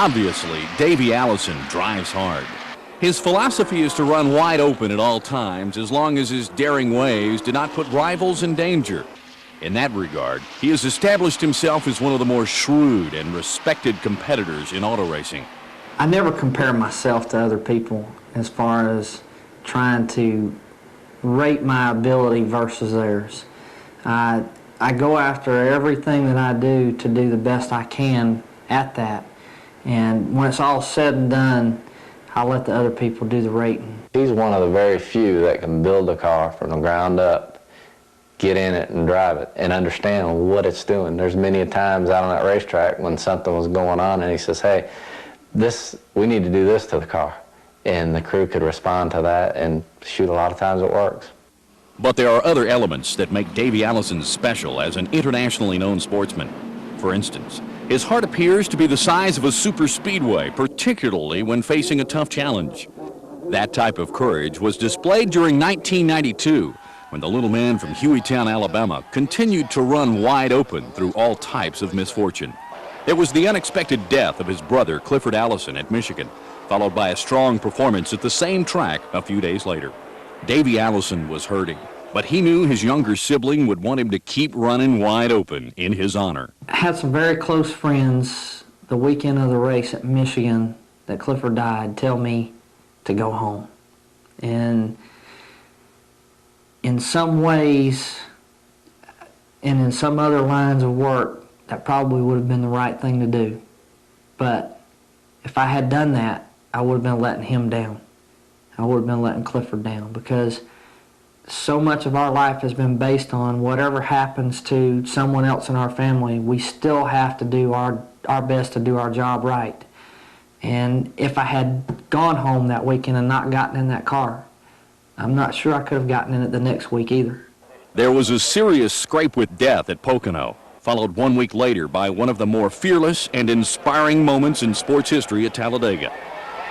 Obviously, Davey Allison drives hard. His philosophy is to run wide open at all times as long as his daring ways do not put rivals in danger. In that regard, he has established himself as one of the more shrewd and respected competitors in auto racing. I never compare myself to other people as far as trying to rate my ability versus theirs. I go after everything that I do to do the best I can at that. And when it's all said and done, I'll let the other people do the rating. He's one of the very few that can build a car from the ground up, get in it and drive it, and understand what it's doing. There's many times out on that racetrack when something was going on and he says, hey, we need to do this to the car. And the crew could respond to that, and shoot, a lot of times it works. But there are other elements that make Davey Allison special as an internationally known sportsman. For instance, his heart appears to be the size of a super speedway, particularly when facing a tough challenge. That type of courage was displayed during 1992, when the little man from Hueytown, Alabama, continued to run wide open through all types of misfortune. There was the unexpected death of his brother, Clifford Allison, at Michigan, followed by a strong performance at the same track a few days later. Davey Allison was hurting, but he knew his younger sibling would want him to keep running wide open in his honor. I had some very close friends the weekend of the race at Michigan that Clifford died tell me to go home. And in some ways, and in some other lines of work, that probably would have been the right thing to do. But if I had done that, I would have been letting him down. I would have been letting Clifford down, because so much of our life has been based on whatever happens to someone else in our family, we still have to do our best to do our job right. And if I had gone home that weekend and not gotten in that car, I'm not sure I could have gotten in it the next week either. There was a serious scrape with death at Pocono, followed 1 week later by one of the more fearless and inspiring moments in sports history at Talladega.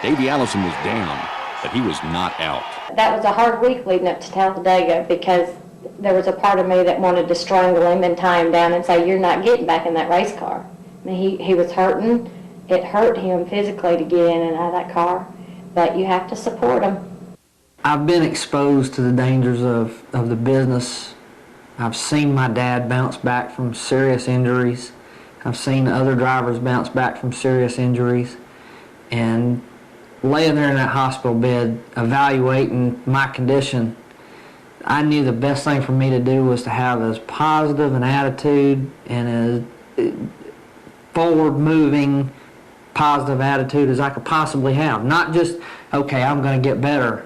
Davey Allison was down, but he was not out. That was a hard week leading up to Talladega, because there was a part of me that wanted to strangle him and tie him down and say, you're not getting back in that race car. I mean, he was hurting. It hurt him physically to get in and out of that car, but you have to support him. I've been exposed to the dangers of the business. I've seen my dad bounce back from serious injuries. I've seen other drivers bounce back from serious injuries. And laying there in that hospital bed, evaluating my condition, I knew the best thing for me to do was to have as positive an attitude and as forward-moving, positive attitude as I could possibly have. Not just, okay, I'm going to get better.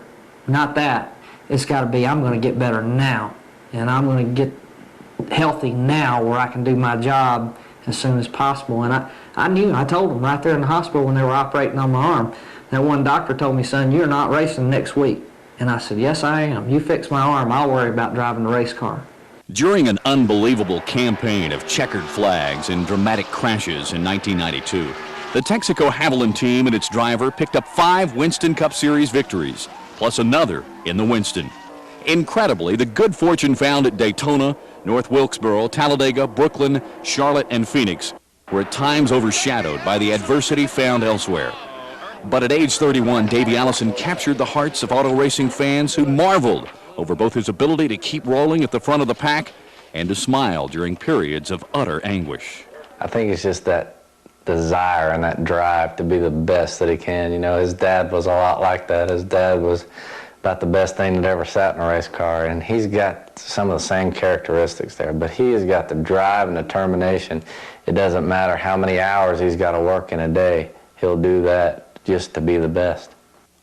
Not that. It's got to be, I'm going to get better now. And I'm going to get healthy now where I can do my job as soon as possible. And I told them right there in the hospital when they were operating on my arm, that one doctor told me, son, you're not racing next week. And I said, yes, I am. You fix my arm, I'll worry about driving the race car. During an unbelievable campaign of checkered flags and dramatic crashes in 1992, the Texaco Haviland team and its driver picked up 5 Winston Cup Series victories, plus another in the Winston. Incredibly, the good fortune found at Daytona, North Wilkesboro, Talladega, Brooklyn, Charlotte, and Phoenix were at times overshadowed by the adversity found elsewhere. But at age 31, Davey Allison captured the hearts of auto racing fans who marveled over both his ability to keep rolling at the front of the pack and to smile during periods of utter anguish. I think it's just that desire and that drive to be the best that he can. You know, his dad was a lot like that. His dad was about the best thing that ever sat in a race car, and he's got some of the same characteristics there, but he has got the drive and determination. It doesn't matter how many hours he's got to work in a day, he'll do that just to be the best.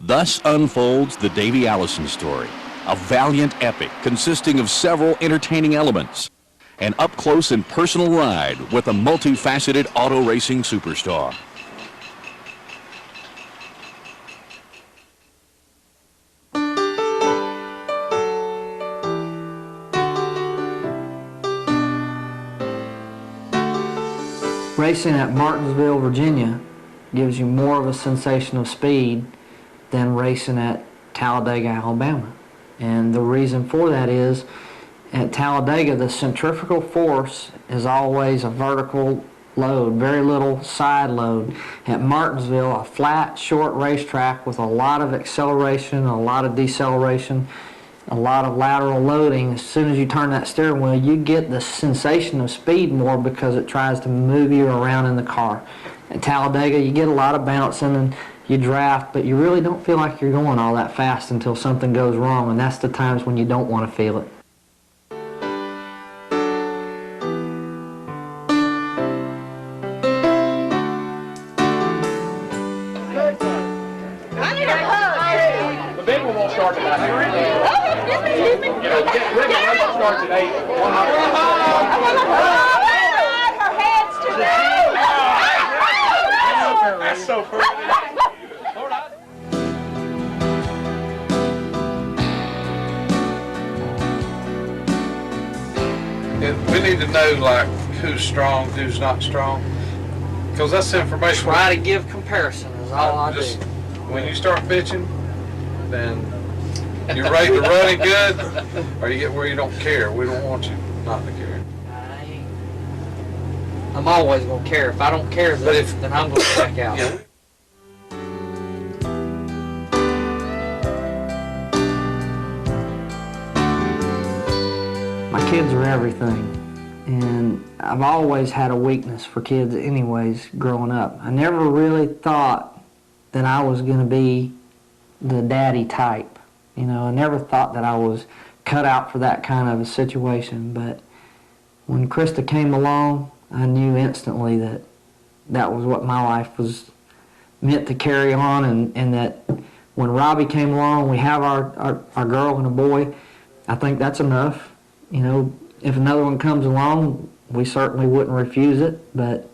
Thus unfolds the Davey Allison story, a valiant epic consisting of several entertaining elements, an up-close and personal ride with a multifaceted auto racing superstar. Racing at Martinsville, Virginia gives you more of a sensation of speed than racing at Talladega, Alabama. And the reason for that is, at Talladega, the centrifugal force is always a vertical load, very little side load. At Martinsville, a flat, short racetrack with a lot of acceleration, a lot of deceleration, a lot of lateral loading. As soon as you turn that steering wheel, you get the sensation of speed more because it tries to move you around in the car. At Talladega, you get a lot of bouncing and you draft, but you really don't feel like you're going all that fast until something goes wrong, and that's the times when you don't want to feel it. The big one won't start tonight. Excuse me. You know, the big one starts at 8. Her head's too big. That's so perfect. Hold on. We need to know, like, who's strong, who's not strong, because that's information. Try to give comparison is all I do. When you start bitching, then you're ready to run it good, or you get where you don't care. We don't want you not to care. I'm always going to care. If I don't care, then I'm going to check out. Yeah. My kids are everything, and I've always had a weakness for kids anyways growing up. I never really thought that I was going to be the daddy type. You know, I never thought that I was cut out for that kind of a situation, but when Krista came along, I knew instantly that that was what my life was meant to carry on, and that when Robbie came along, we have our girl and a boy. I think that's enough. You know, if another one comes along, we certainly wouldn't refuse it, but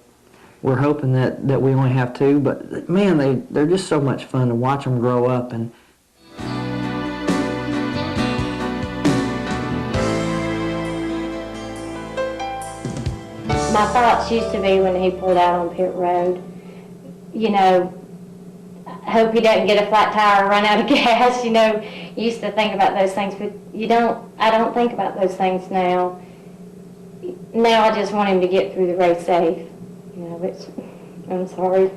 we're hoping that we only have two. But man, they're just so much fun to watch them grow up. And My thoughts used to be when he pulled out on pit road, you know, I hope he doesn't get a flat tire or run out of gas, you know. You used to think about those things, but I don't think about those things now. Now I just want him to get through the race safe. You know, I'm sorry.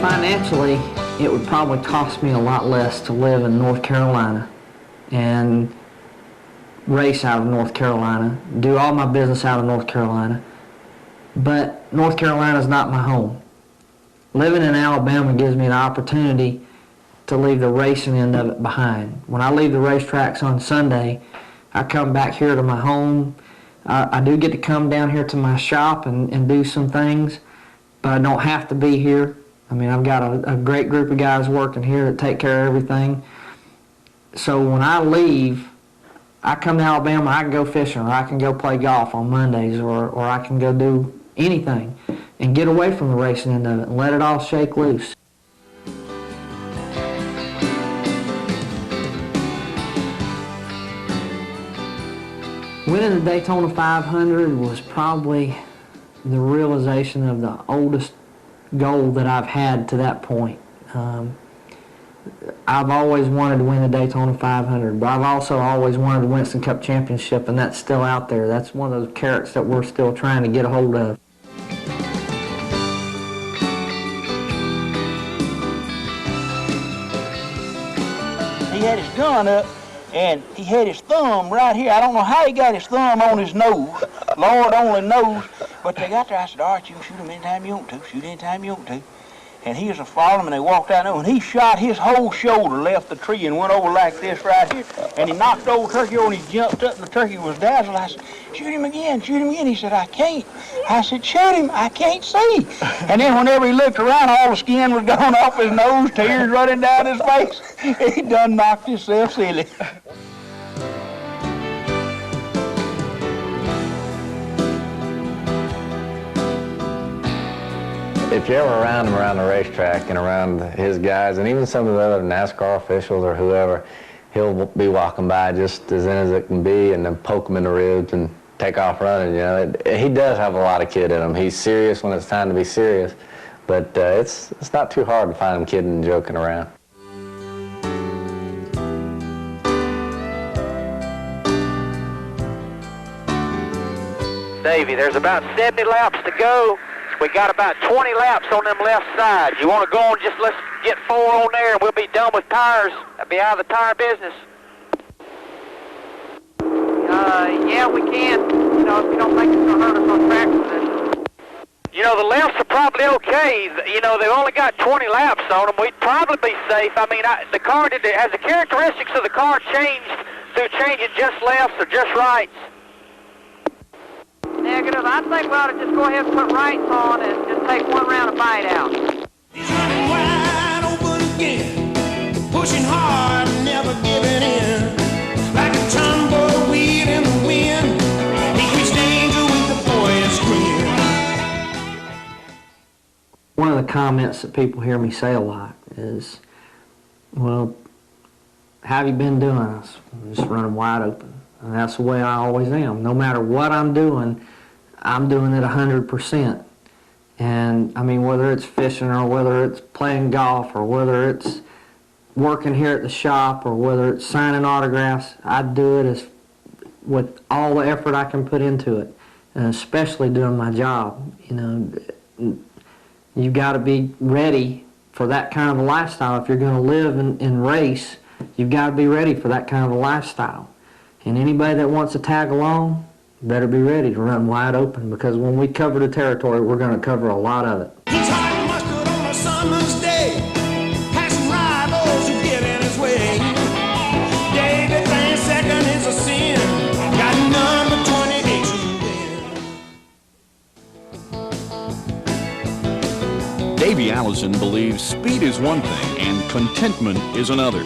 financially, it would probably cost me a lot less to live in North Carolina and race out of North Carolina, do all my business out of North Carolina. But North Carolina is not my home. Living in Alabama gives me an opportunity to leave the racing end of it behind. When I leave the racetracks on Sunday, I come back here to my home. I do get to come down here to my shop and do some things, but I don't have to be here. I mean, I've got a great group of guys working here that take care of everything. So when I leave, I come to Alabama, I can go fishing, or I can go play golf on Mondays, or I can go do anything and get away from the racing end of it and let it all shake loose. Winning the Daytona 500 was probably the realization of the oldest goal that I've had to that point. I've always wanted to win the Daytona 500, but I've also always wanted the Winston Cup Championship, and that's still out there. That's one of those carrots that we're still trying to get a hold of. He had his gun up, and he had his thumb right here. I don't know how he got his thumb on his nose. Lord only knows. But they got there. I said, all right, you can shoot him anytime you want to. Shoot anytime you want to. And he was following him, and they walked out there, and he shot his whole shoulder, left the tree, and went over like this right here. And he knocked the old turkey over, and he jumped up, and the turkey was dazzled. I said, shoot him again, shoot him again. He said, I can't. I said, shoot him, I can't see. And then whenever he looked around, all the skin was gone off his nose, tears running down his face. He done knocked himself silly. If you're ever around him around the racetrack and around his guys, and even some of the other NASCAR officials or whoever, he'll be walking by just as in as it can be and then poke him in the ribs and take off running. You know, he does have a lot of kid in him. He's serious when it's time to be serious, But it's not too hard to find them kidding and joking around. Davey, there's about 70 laps to go. We got about 20 laps on them left sides. You want to go on, just let's get 4 on there and we'll be done with tires. I'll be out of the tire business. Yeah, we can. You know, if you don't think it's going to hurt us on track position. You know, the lefts are probably okay. You know, they've only got 20 laps on them. We'd probably be safe. I mean, the car has the characteristics of the car changed through changing just lefts or just rights? Negative. I think we ought to just go ahead and put rights on and just take one round of bite out. He's running wide open again, pushing hard, never giving in. Like a tumbleweed in the wind, he keeps danger with the boyish grin. One of the comments that people hear me say a lot is, well, how have you been doing? I'm just running wide open. And that's the way I always am. No matter what I'm doing it 100%. And I mean, whether it's fishing or whether it's playing golf or whether it's working here at the shop or whether it's signing autographs, I do it with all the effort I can put into it, and especially doing my job. You know, you've got to be ready for that kind of a lifestyle. If you're going to live and race, you've got to be ready for that kind of a lifestyle. And anybody that wants to tag along better be ready to run wide open, because when we cover the territory, we're going to cover a lot of it. He's hot mustard on a summer's day, passing rivals who get in his way. Davey thinks second is a sin, got number 28 to win. Davey Allison believes speed is one thing and contentment is another.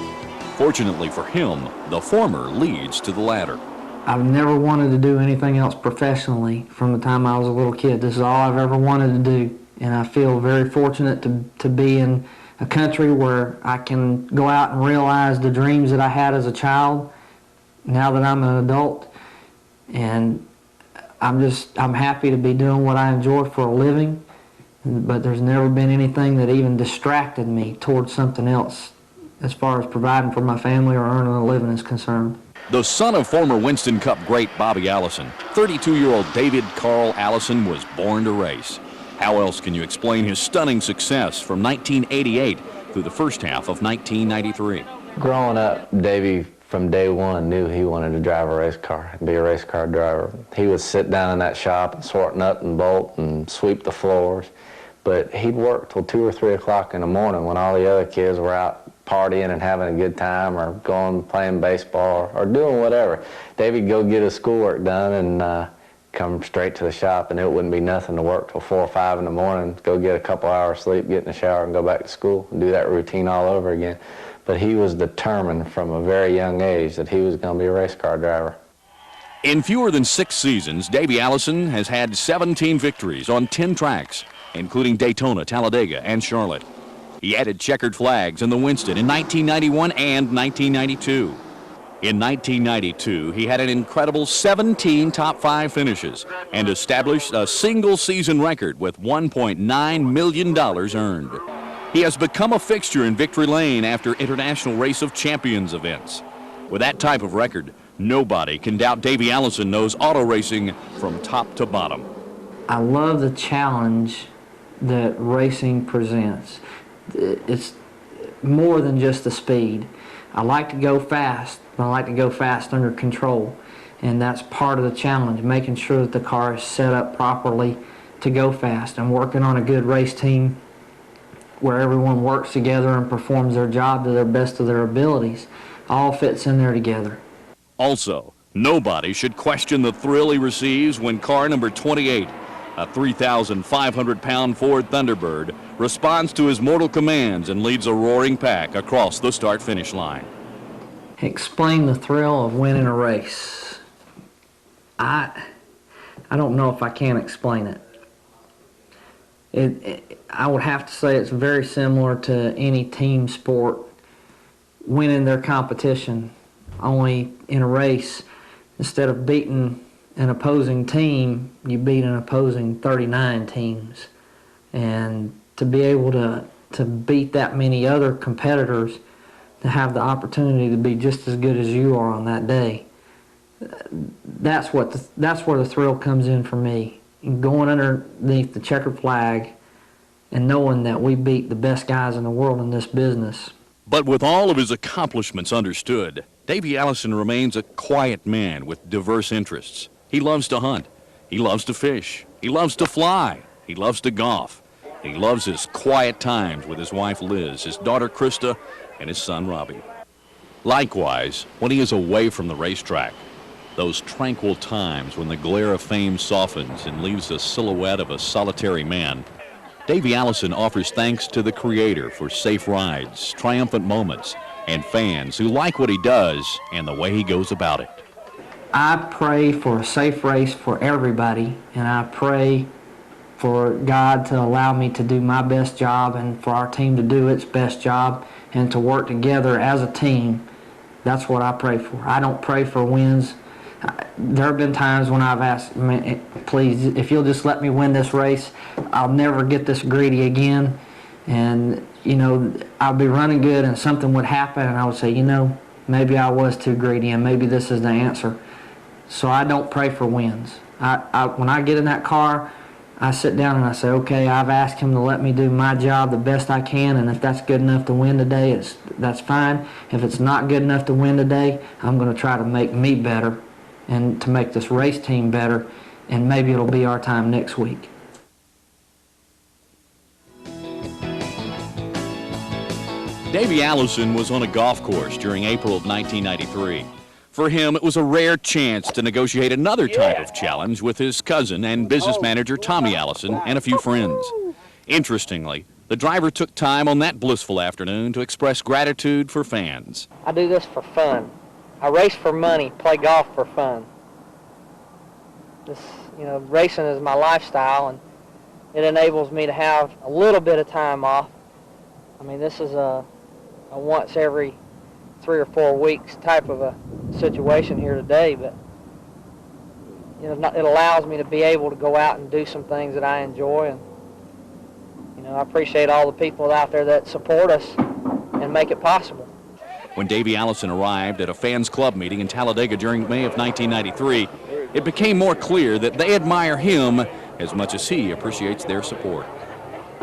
Fortunately for him, the former leads to the latter. I've never wanted to do anything else professionally from the time I was a little kid. This is all I've ever wanted to do, and I feel very fortunate to be in a country where I can go out and realize the dreams that I had as a child now that I'm an adult. And I'm happy to be doing what I enjoy for a living, but there's never been anything that even distracted me towards something else as far as providing for my family or earning a living is concerned. The son of former Winston Cup great Bobby Allison, 32-year-old David Carl Allison was born to race. How else can you explain his stunning success from 1988 through the first half of 1993? Growing up, Davey from day one knew he wanted to drive a race car and be a race car driver. He would sit down in that shop and sort nut and bolt and sweep the floors, but he'd work till 2 or 3 o'clock in the morning when all the other kids were out partying and having a good time or going playing baseball or doing whatever. Davey'd go get his schoolwork done and come straight to the shop, and it wouldn't be nothing to work till 4 or 5 in the morning, go get a couple hours sleep, get in the shower and go back to school and do that routine all over again. But he was determined from a very young age that he was going to be a race car driver. In fewer than 6 seasons, Davey Allison has had 17 victories on 10 tracks, including Daytona, Talladega, and Charlotte. He added checkered flags in the Winston in 1991 and 1992. In 1992, he had an incredible 17 top 5 finishes and established a single-season record with $1.9 million earned. He has become a fixture in Victory Lane after International Race of Champions events. With that type of record, nobody can doubt Davey Allison knows auto racing from top to bottom. I love the challenge that racing presents. It's more than just the speed. I like to go fast, but I like to go fast under control. And that's part of the challenge, making sure that the car is set up properly to go fast and working on a good race team where everyone works together and performs their job to their best of their abilities. All fits in there together. Also, nobody should question the thrill he receives when car number 28, a 3,500-pound Ford Thunderbird, responds to his mortal commands and leads a roaring pack across the start-finish line. Explain the thrill of winning a race. I don't know if I can explain it. I would have to say it's very similar to any team sport winning their competition. Only in a race, instead of beating an opposing team, you beat an opposing 39 teams. And to be able to beat that many other competitors, to have the opportunity to be just as good as you are on that day, that's where the thrill comes in for me. Going underneath the checkered flag and knowing that we beat the best guys in the world in this business. But with all of his accomplishments understood, Davey Allison remains a quiet man with diverse interests. He loves to hunt. He loves to fish. He loves to fly. He loves to golf. He loves his quiet times with his wife Liz, his daughter Krista, and his son Robbie. Likewise, when he is away from the racetrack, those tranquil times when the glare of fame softens and leaves a silhouette of a solitary man, Davey Allison offers thanks to the Creator for safe rides, triumphant moments, and fans who like what he does and the way he goes about it. I pray for a safe race for everybody, and I pray for God to allow me to do my best job and for our team to do its best job and to work together as a team. That's what I pray for. I don't pray for wins. There have been times when I've asked, please, if you'll just let me win this race, I'll never get this greedy again. And, you know, I'll be running good and something would happen and I would say, you know, maybe I was too greedy and maybe this is the answer. So I don't pray for wins. When I get in that car, I sit down and I say, okay, I've asked him to let me do my job the best I can, and if that's good enough to win today, that's fine. If it's not good enough to win today, I'm going to try to make me better and to make this race team better, and maybe it'll be our time next week. Davey Allison was on a golf course during April of 1993. For him, it was a rare chance to negotiate another type of challenge with his cousin and business manager Tommy Allison and a few friends. Interestingly, the driver took time on that blissful afternoon to express gratitude for fans. I do this for fun. I race for money, play golf for fun. This, you know, racing is my lifestyle, and it enables me to have a little bit of time off. I mean, this is a once every 3 or 4 weeks type of a situation here today, but you know, it allows me to be able to go out and do some things that I enjoy, and you know, I appreciate all the people out there that support us and make it possible. When Davey Allison arrived at a fans club meeting in Talladega during May of 1993, it became more clear that they admire him as much as he appreciates their support.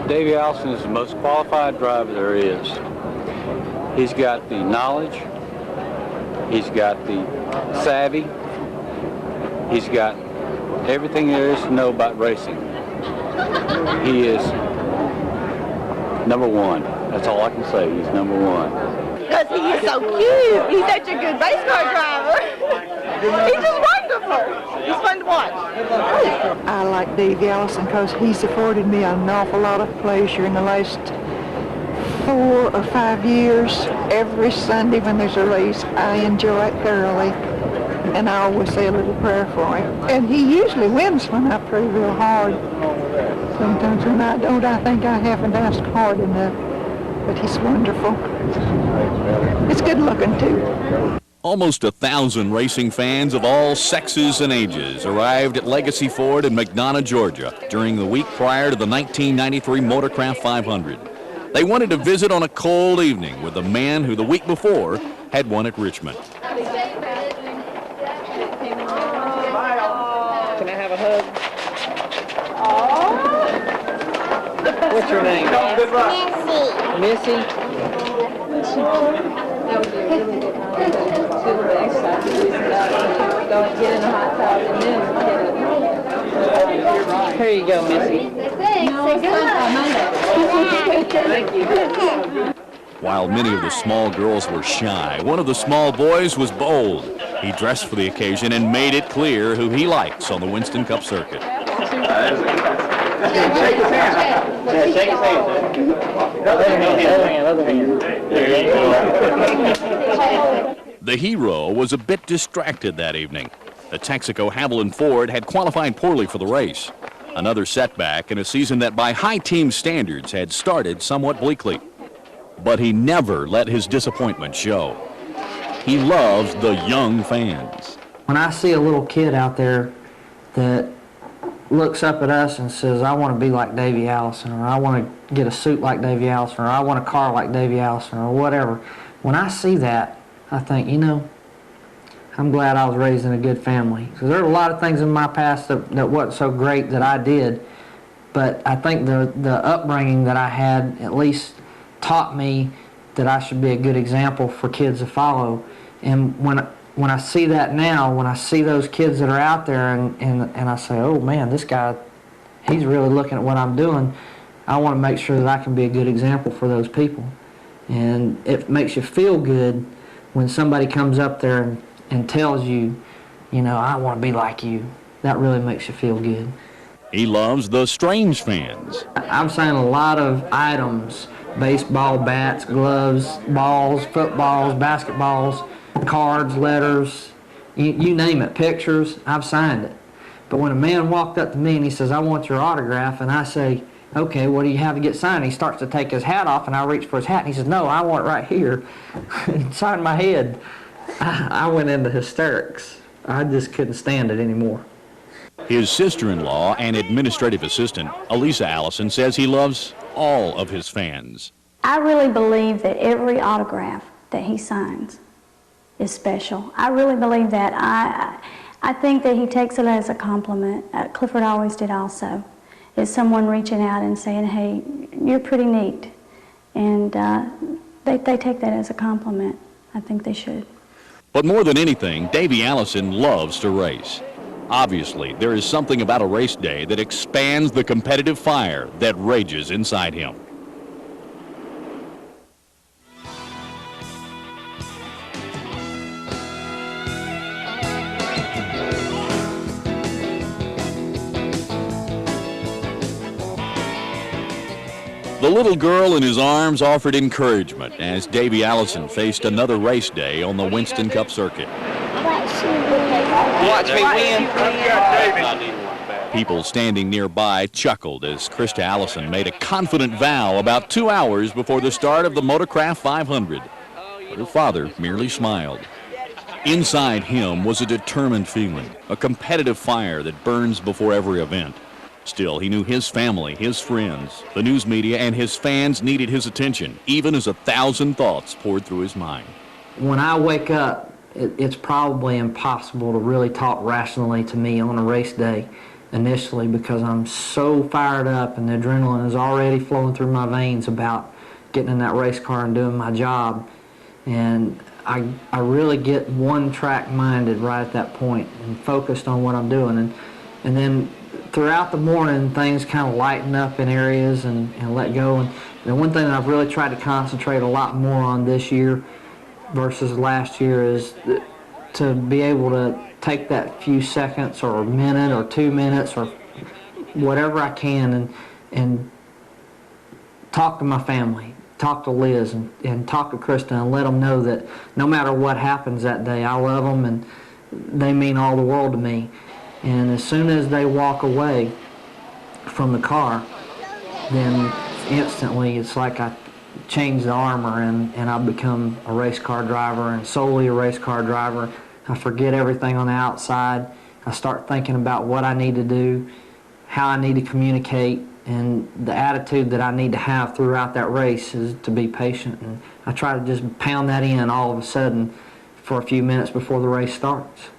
Davey Allison is the most qualified driver there is. He's got the knowledge, he's got the savvy, he's got everything there is to know about racing. He is number one. That's all I can say. He's number one. Because he is so cute. He's such a good race car driver. He's just wonderful. He's fun to watch. I like Davey Allison because he's afforded me an awful lot of pleasure in the last 4 or 5 years. Every Sunday when there's a race, I enjoy it thoroughly. And I always say a little prayer for him. And he usually wins when I pray real hard. Sometimes when I don't, I think I haven't asked hard enough. But he's wonderful. It's good looking too. Almost 1,000 racing fans of all sexes and ages arrived at Legacy Ford in McDonough, Georgia during the week prior to the 1993 Motorcraft 500. They wanted to visit on a cold evening with the man who the week before had won at Richmond. Can I have a hug? What's your name? Missy. That would be a really good time to do the exercise. Go and get in the hot tub and then Here you go, Missy. Thank you. While many of the small girls were shy, one of the small boys was bold. He dressed for the occasion and made it clear who he likes on the Winston Cup circuit. Shake his hand. Yeah, shake his hand. Other hand. The hero was a bit distracted that evening. The Texaco Haviland Ford had qualified poorly for the race. Another setback in a season that by high team standards had started somewhat bleakly. But he never let his disappointment show. He loves the young fans. When I see a little kid out there that looks up at us and says, I want to be like Davey Allison, or I want to get a suit like Davey Allison, or I want a car like Davey Allison, or whatever. When I see that, I think, you know, I'm glad I was raised in a good family. Because there are a lot of things in my past that wasn't so great that I did, but I think the upbringing that I had at least taught me that I should be a good example for kids to follow. And when I see that now, when I see those kids that are out there and I say, oh man, this guy, he's really looking at what I'm doing, I want to make sure that I can be a good example for those people. And it makes you feel good when somebody comes up there and tells you, you know, I want to be like you. That really makes you feel good. He loves the strange fans. I'm saying a lot of items: baseball bats, gloves, balls, footballs, basketballs, cards, letters, you name it, pictures. I've signed it. But when a man walked up to me and he says, I want your autograph, and I say, okay, what do you have to get signed? He starts to take his hat off, and I reach for his hat, and he says, no, I want it right here. Inside my head, I went into hysterics. I just couldn't stand it anymore. His sister-in-law and administrative assistant, Elisa Allison, says he loves all of his fans. I really believe that every autograph that he signs is special. I really believe that. I think that he takes it as a compliment. Clifford always did also. It's someone reaching out and saying, hey, you're pretty neat. And they take that as a compliment. I think they should. But more than anything, Davey Allison loves to race. Obviously, there is something about a race day that expands the competitive fire that rages inside him. The little girl in his arms offered encouragement as Davey Allison faced another race day on the Winston Cup circuit. Watch me win. People standing nearby chuckled as Krista Allison made a confident vow about 2 hours before the start of the Motorcraft 500. But her father merely smiled. Inside him was a determined feeling, a competitive fire that burns before every event. Still, he knew his family, his friends, the news media, and his fans needed his attention, even as 1,000 thoughts poured through his mind. When I wake up, it's probably impossible to really talk rationally to me on a race day initially, because I'm so fired up and the adrenaline is already flowing through my veins about getting in that race car and doing my job. And I really get one-track minded right at that point and focused on what I'm doing. And then throughout the morning, things kind of lighten up in areas and let go. And the one thing that I've really tried to concentrate a lot more on this year versus last year is to be able to take that few seconds or a minute or 2 minutes or whatever I can and talk to my family, talk to Liz and talk to Krista and let them know that no matter what happens that day, I love them and they mean all the world to me. And as soon as they walk away from the car, then instantly it's like I change the armor and I become a race car driver and solely a race car driver. I forget everything on the outside. I start thinking about what I need to do, how I need to communicate, and the attitude that I need to have throughout that race is to be patient. And I try to just pound that in all of a sudden for a few minutes before the race starts.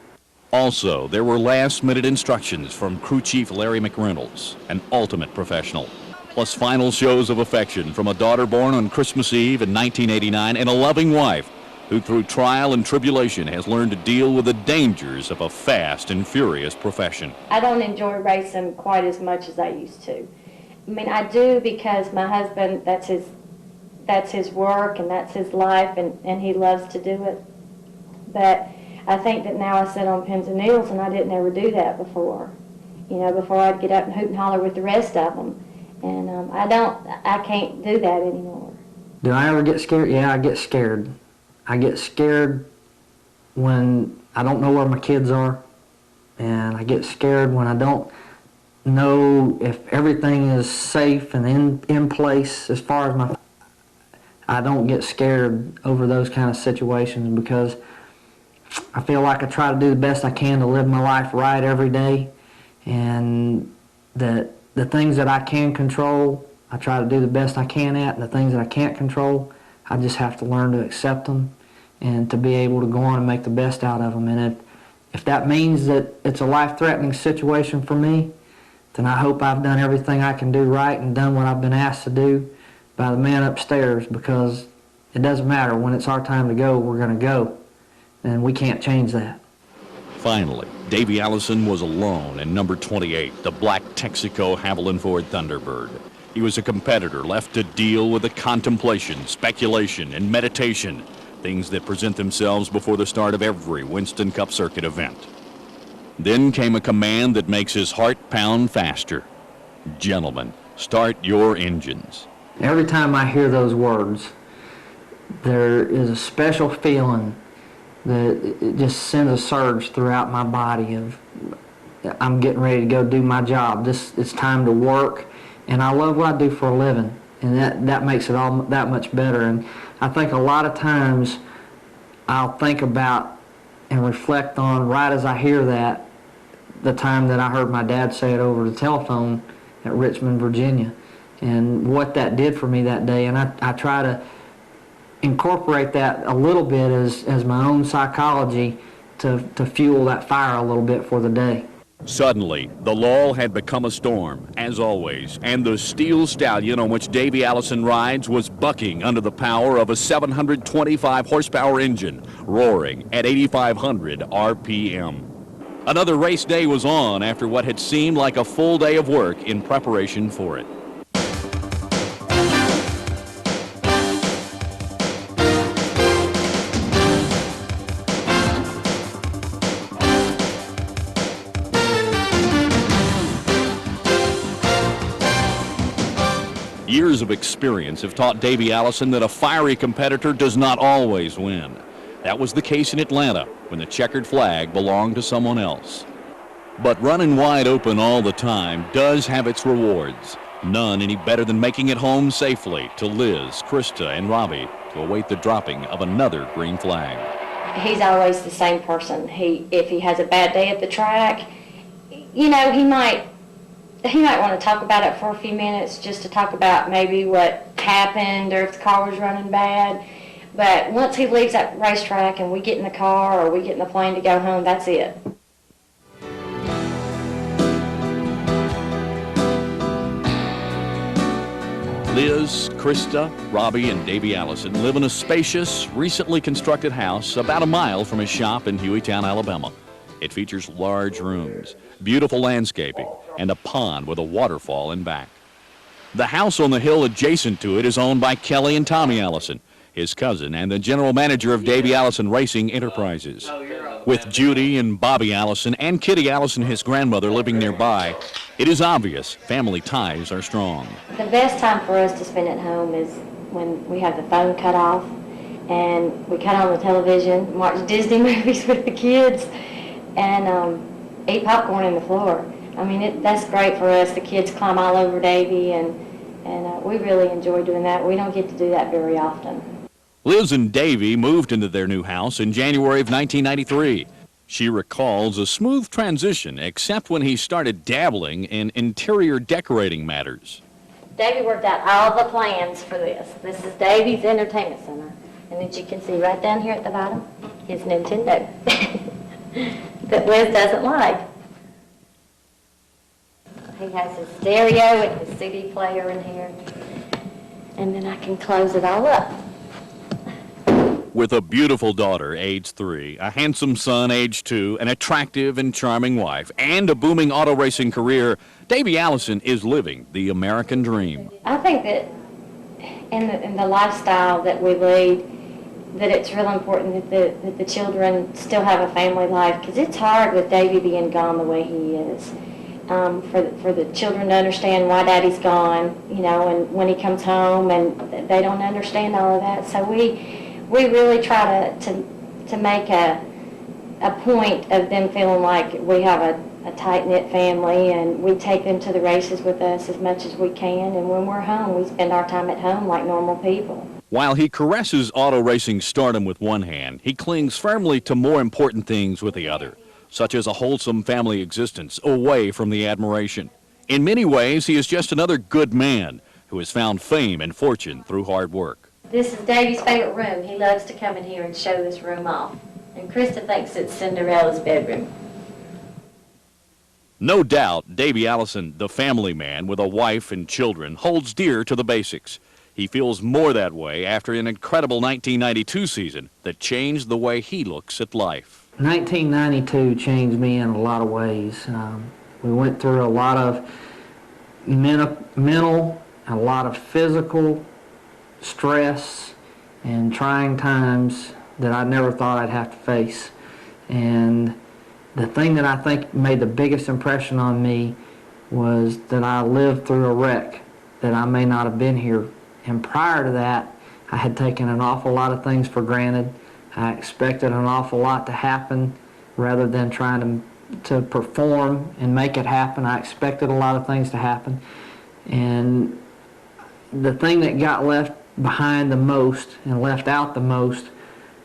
Also, there were last-minute instructions from crew chief Larry McReynolds, an ultimate professional, plus final shows of affection from a daughter born on Christmas Eve in 1989 and a loving wife who through trial and tribulation has learned to deal with the dangers of a fast and furious profession. I don't enjoy racing quite as much as I used to. I mean, I do because my husband, that's his work and that's his life, and he loves to do it. But I think that now I sit on pins and needles, and I didn't ever do that before. You know, before I'd get up and hoot and holler with the rest of them. And I can't do that anymore. Do I ever get scared? Yeah, I get scared. I get scared when I don't know where my kids are, and I get scared when I don't know if everything is safe and in place as far as I don't get scared over those kind of situations because I feel like I try to do the best I can to live my life right every day, and that the things that I can control, I try to do the best I can at, and the things that I can't control, I just have to learn to accept them and to be able to go on and make the best out of them. And if that means that it's a life-threatening situation for me, then I hope I've done everything I can do right and done what I've been asked to do by the man upstairs, because it doesn't matter. When it's our time to go, we're going to go, and we can't change that. Finally, Davey Allison was alone in number 28, the black Texaco Haviland Ford Thunderbird. He was a competitor left to deal with the contemplation, speculation, and meditation, things that present themselves before the start of every Winston Cup Circuit event. Then came a command that makes his heart pound faster. Gentlemen, start your engines. Every time I hear those words, there is a special feeling that it just sends a surge throughout my body of I'm getting ready to go do my job. It's time to work, and I love what I do for a living, and that makes it all that much better. And I think a lot of times I'll think about and reflect on, right as I hear that, the time that I heard my dad say it over the telephone at Richmond, Virginia, and what that did for me that day. And I try to incorporate that a little bit as my own psychology to fuel that fire a little bit for the day. Suddenly, the lull had become a storm, as always, and the steel stallion on which Davey Allison rides was bucking under the power of a 725 horsepower engine, roaring at 8,500 RPM. Another race day was on after what had seemed like a full day of work in preparation for it. Years of experience have taught Davey Allison that a fiery competitor does not always win. That was the case in Atlanta when the checkered flag belonged to someone else. But running wide open all the time does have its rewards. None any better than making it home safely to Liz, Krista, and Robbie to await the dropping of another green flag. He's always the same person. If he has a bad day at the track, you know, he might want to talk about it for a few minutes, just to talk about maybe what happened or if the car was running bad. But once he leaves that racetrack and we get in the car or we get in the plane to go home, that's it. Liz, Krista, Robbie, and Davey Allison live in a spacious, recently constructed house about a mile from his shop in Hueytown, Alabama. It features large rooms, beautiful landscaping, and a pond with a waterfall in back. The house on the hill adjacent to it is owned by Kelly and Tommy Allison, his cousin and the general manager of Davey Allison Racing Enterprises. With Judy and Bobby Allison and Kitty Allison, his grandmother, living nearby, it is obvious family ties are strong. The best time for us to spend at home is when we have the phone cut off and we cut on the television, watch Disney movies with the kids, and eat popcorn on the floor. I mean, that's great for us. The kids climb all over Davey, and we really enjoy doing that. We don't get to do that very often. Liz and Davey moved into their new house in January of 1993. She recalls a smooth transition, except when he started dabbling in interior decorating matters. Davey worked out all the plans for this. This is Davey's Entertainment Center. And as you can see right down here at the bottom, his Nintendo that Liz doesn't like. He has his stereo and his CD player in here. And then I can close it all up. With a beautiful daughter, age 3, a handsome son, age 2, an attractive and charming wife, and a booming auto racing career, Davey Allison is living the American dream. I think that in the lifestyle that we lead, that it's real important that the children still have a family life, because it's hard with Davey being gone the way he is. For the children to understand why Daddy's gone, you know, and when he comes home, and they don't understand all of that. So we really try to make a point of them feeling like we have a tight-knit family, and we take them to the races with us as much as we can, and when we're home, we spend our time at home like normal people. While he caresses auto racing stardom with one hand, he clings firmly to more important things with the other, such as a wholesome family existence away from the admiration. In many ways, he is just another good man who has found fame and fortune through hard work. This is Davey's favorite room. He loves to come in here and show this room off. And Krista thinks it's Cinderella's bedroom. No doubt, Davey Allison, the family man with a wife and children, holds dear to the basics. He feels more that way after an incredible 1992 season that changed the way he looks at life. 1992 changed me in a lot of ways. We went through a lot of mental, a lot of physical stress and trying times that I never thought I'd have to face. And the thing that I think made the biggest impression on me was that I lived through a wreck, that I may not have been here. And prior to that, I had taken an awful lot of things for granted. I expected an awful lot to happen rather than trying to perform and make it happen. I expected a lot of things to happen. And the thing that got left behind the most and left out the most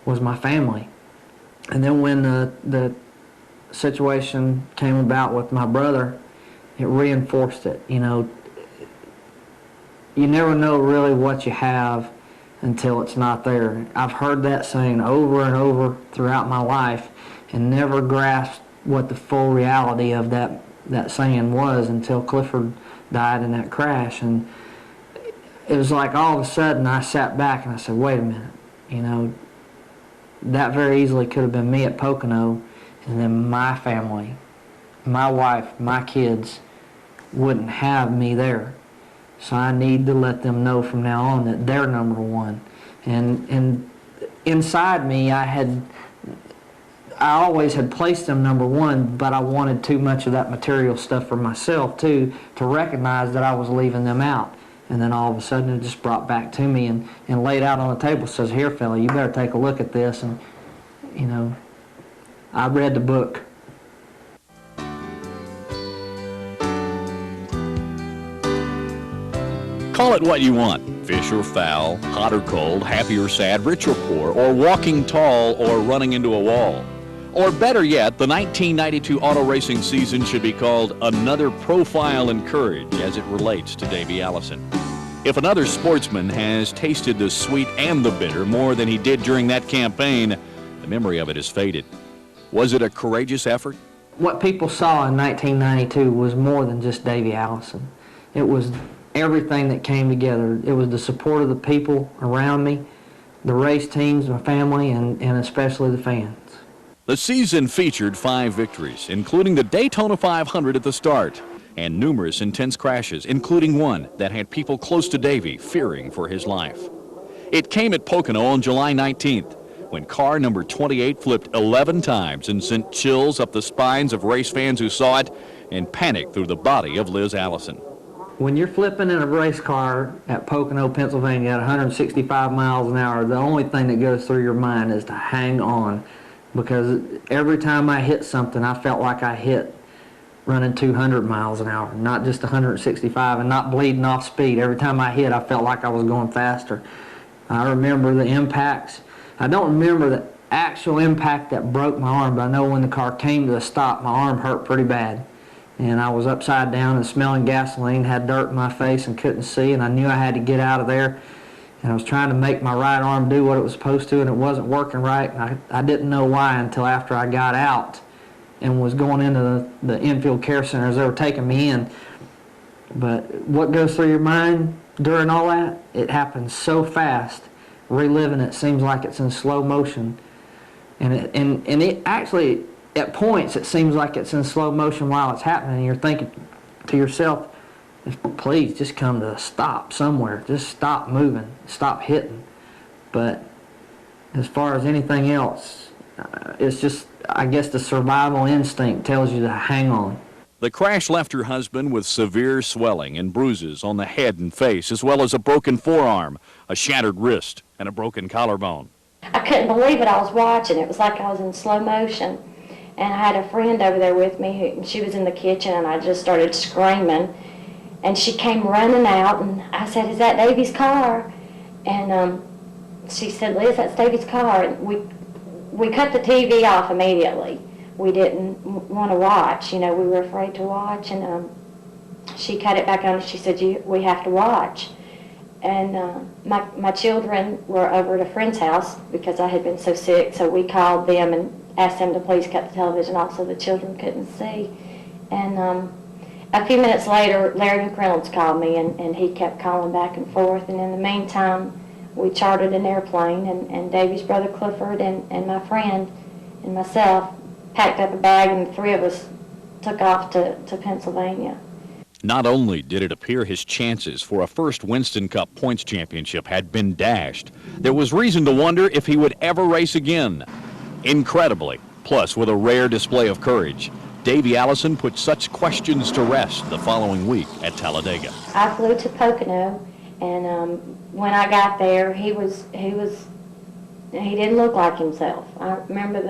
was my family. And then when the situation came about with my brother, it reinforced it. You know, you never know really what you have until it's not there. I've heard that saying over and over throughout my life and never grasped what the full reality of that saying was until Clifford died in that crash. And it was like all of a sudden I sat back and I said, wait a minute, you know, that very easily could have been me at Pocono, and then my family, my wife, my kids wouldn't have me there. So I need to let them know from now on that they're number one. And inside me, I always had placed them number one, but I wanted too much of that material stuff for myself too, to recognize that I was leaving them out. And then all of a sudden it just brought back to me and laid out on the table, says, here fella, you better take a look at this. And you know, I read the book. Call it what you want, fish or fowl, hot or cold, happy or sad, rich or poor, or walking tall or running into a wall. Or better yet, the 1992 auto racing season should be called Another Profile in Courage as it relates to Davey Allison. If another sportsman has tasted the sweet and the bitter more than he did during that campaign, the memory of it is faded. Was it a courageous effort? What people saw in 1992 was more than just Davey Allison. It was everything that came together. It was the support of the people around me, the race teams, my family, and especially the fans. The season featured 5 victories, including the Daytona 500 at the start, and numerous intense crashes, including one that had people close to Davey fearing for his life. It came at Pocono on July 19th, when car number 28 flipped 11 times and sent chills up the spines of race fans who saw it and panicked through the body of Liz Allison. When you're flipping in a race car at Pocono, Pennsylvania at 165 miles an hour, the only thing that goes through your mind is to hang on, because every time I hit something, I felt like I hit running 200 miles an hour, not just 165, and not bleeding off speed. Every time I hit, I felt like I was going faster. I remember the impacts. I don't remember the actual impact that broke my arm, but I know when the car came to a stop, my arm hurt pretty bad. And I was upside down and smelling gasoline, had dirt in my face and couldn't see, and I knew I had to get out of there. And I was trying to make my right arm do what it was supposed to, and it wasn't working right. And I didn't know why until after I got out and was going into the infield care centers. They were taking me in. But what goes through your mind during all that? It happens so fast. Reliving it seems like it's in slow motion. And it actually, at points, it seems like it's in slow motion while it's happening. And you're thinking to yourself, please just come to a stop somewhere. Just stop moving. Stop hitting. But as far as anything else, it's just, I guess the survival instinct tells you to hang on. The crash left her husband with severe swelling and bruises on the head and face, as well as a broken forearm, a shattered wrist, and a broken collarbone. I couldn't believe what I was watching. It was like I was in slow motion. And I had a friend over there with me, she was in the kitchen, and I just started screaming. And she came running out, and I said, "Is that Davey's car?" And she said, "Liz, that's Davey's car." And we cut the TV off immediately. We didn't want to watch, you know, we were afraid to watch. And she cut it back on and she said, we have to watch. And my children were over at a friend's house because I had been so sick, so we called them and asked them to please cut the television off so the children couldn't see. And a few minutes later, Larry McReynolds called me, and he kept calling back and forth. And in the meantime, we chartered an airplane, and Davey's brother Clifford and my friend and myself packed up a bag, and the three of us took off to Pennsylvania. Not only did it appear his chances for a first Winston Cup points championship had been dashed, there was reason to wonder if he would ever race again. Incredibly, plus with a rare display of courage, Davey Allison put such questions to rest the following week at Talladega. I flew to Pocono, and when I got there, he didn't look like himself. I remember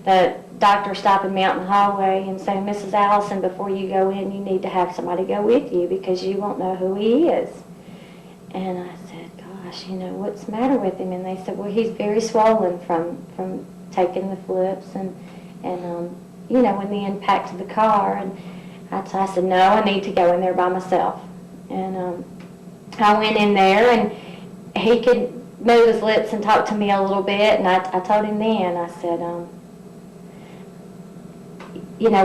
the doctor stopping me out in the hallway and saying, Mrs. Allison, before you go in, you need to have somebody go with you because you won't know who he is. And I said, gosh, what's the matter with him? And they said, well, he's very swollen from taking the flips and when the impact of the car. And I said, no, I need to go in there by myself. And I went in there, and he could move his lips and talk to me a little bit, and I told him then, I said,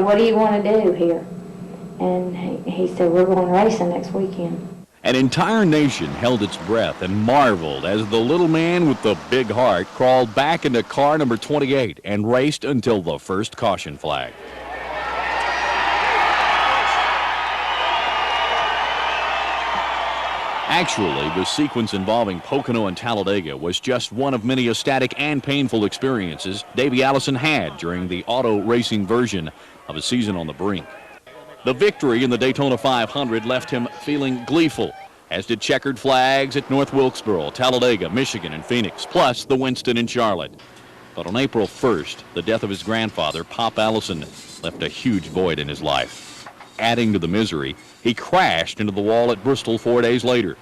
what do you want to do here? And he said, we're going racing next weekend. An entire nation held its breath and marveled as the little man with the big heart crawled back into car number 28 and raced until the first caution flag. Actually, the sequence involving Pocono and Talladega was just one of many ecstatic and painful experiences Davey Allison had during the auto racing version of a season on the brink. The victory in the Daytona 500 left him feeling gleeful, as did checkered flags at North Wilkesboro, Talladega, Michigan, and Phoenix, plus the Winston in Charlotte. But on April 1st, the death of his grandfather, Pop Allison, left a huge void in his life. Adding to the misery, he crashed into the wall at Bristol 4 days later.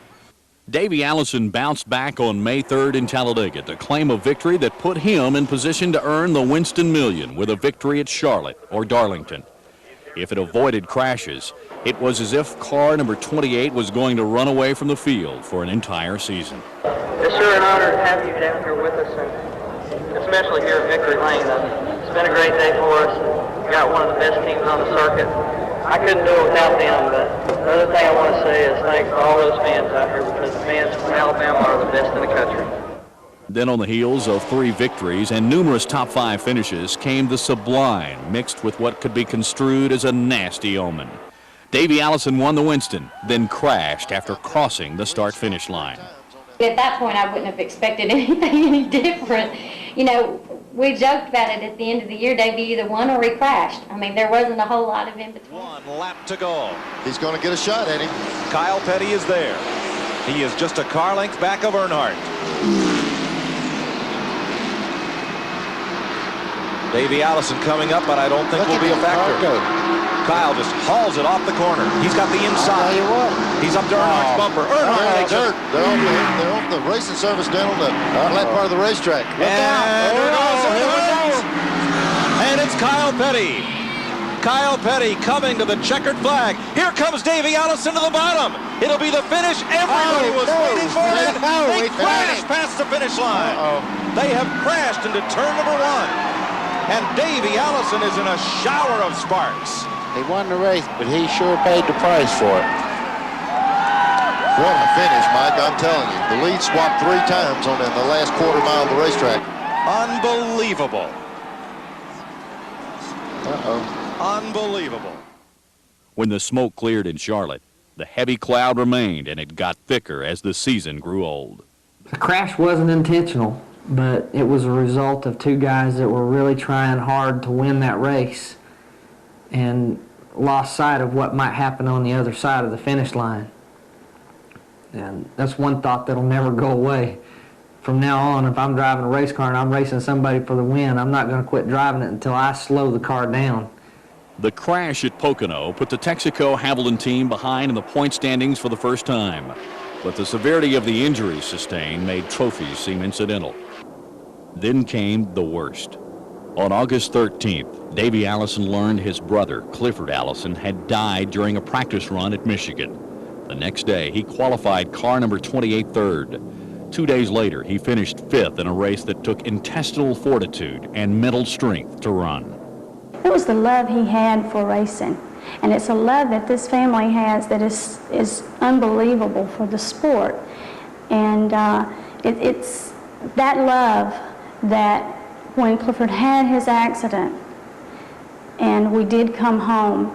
Davey Allison bounced back on May 3rd in Talladega to claim a victory that put him in position to earn the Winston Million with a victory at Charlotte or Darlington. If it avoided crashes, it was as if car number 28 was going to run away from the field for an entire season. It's sure an honor to have you down here with us, and especially here at Victory Lane. It's been a great day for us. We got one of the best teams on the circuit. I couldn't do it without them, but the other thing I want to say is thanks to all those fans out here, because the fans from Alabama are the best in the country. Then on the heels of 3 victories and numerous top 5 finishes came the sublime, mixed with what could be construed as a nasty omen. Davey Allison won the Winston, then crashed after crossing the start-finish line. At that point, I wouldn't have expected anything any different. We joked about it at the end of the year. Davey either won or he crashed. I mean, there wasn't a whole lot of in between. 1 lap to go. He's going to get a shot at him. Kyle Petty is there. He is just a car length back of Earnhardt. Davey Allison coming up, but I don't think will be a factor. Kyle just hauls it off the corner. He's got the inside. He's up to Earnhardt's bumper. Earnhardt takes it. They're on the racing service down on the flat part of the racetrack. And it's Kyle Petty. Kyle Petty coming to the checkered flag. Here comes Davey Allison to the bottom. It'll be the finish everybody was waiting for. They crashed past the finish line. They have crashed into turn number 1. And Davey Allison is in a shower of sparks. He won the race, but he sure paid the price for it. What a finish, Mike, I'm telling you. The lead swapped 3 times in the last quarter mile of the racetrack. Unbelievable. Unbelievable. When the smoke cleared in Charlotte, the heavy cloud remained, and it got thicker as the season grew old. The crash wasn't intentional, but it was a result of 2 guys that were really trying hard to win that race and lost sight of what might happen on the other side of the finish line. And that's one thought that'll never go away. From now on, if I'm driving a race car and I'm racing somebody for the win, I'm not going to quit driving it until I slow the car down. The crash at Pocono put the Texaco Havoline team behind in the point standings for the first time. But the severity of the injuries sustained made trophies seem incidental. Then came the worst. On August 13th, Davey Allison learned his brother, Clifford Allison, had died during a practice run at Michigan. The next day, he qualified car number 28 third. 2 days later, he finished 5th in a race that took intestinal fortitude and mental strength to run. It was the love he had for racing, and it's a love that this family has that is unbelievable for the sport. And it's that love that when Clifford had his accident and we did come home,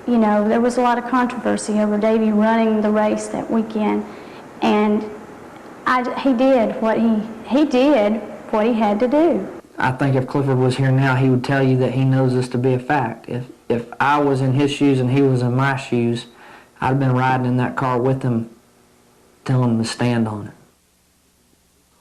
you know, there was a lot of controversy over Davey running the race that weekend, and he did what he had to do. I think if Clifford was here now, he would tell you that he knows this to be a fact. If I was in his shoes and he was in my shoes, I'd have been riding in that car with him, telling him to stand on it.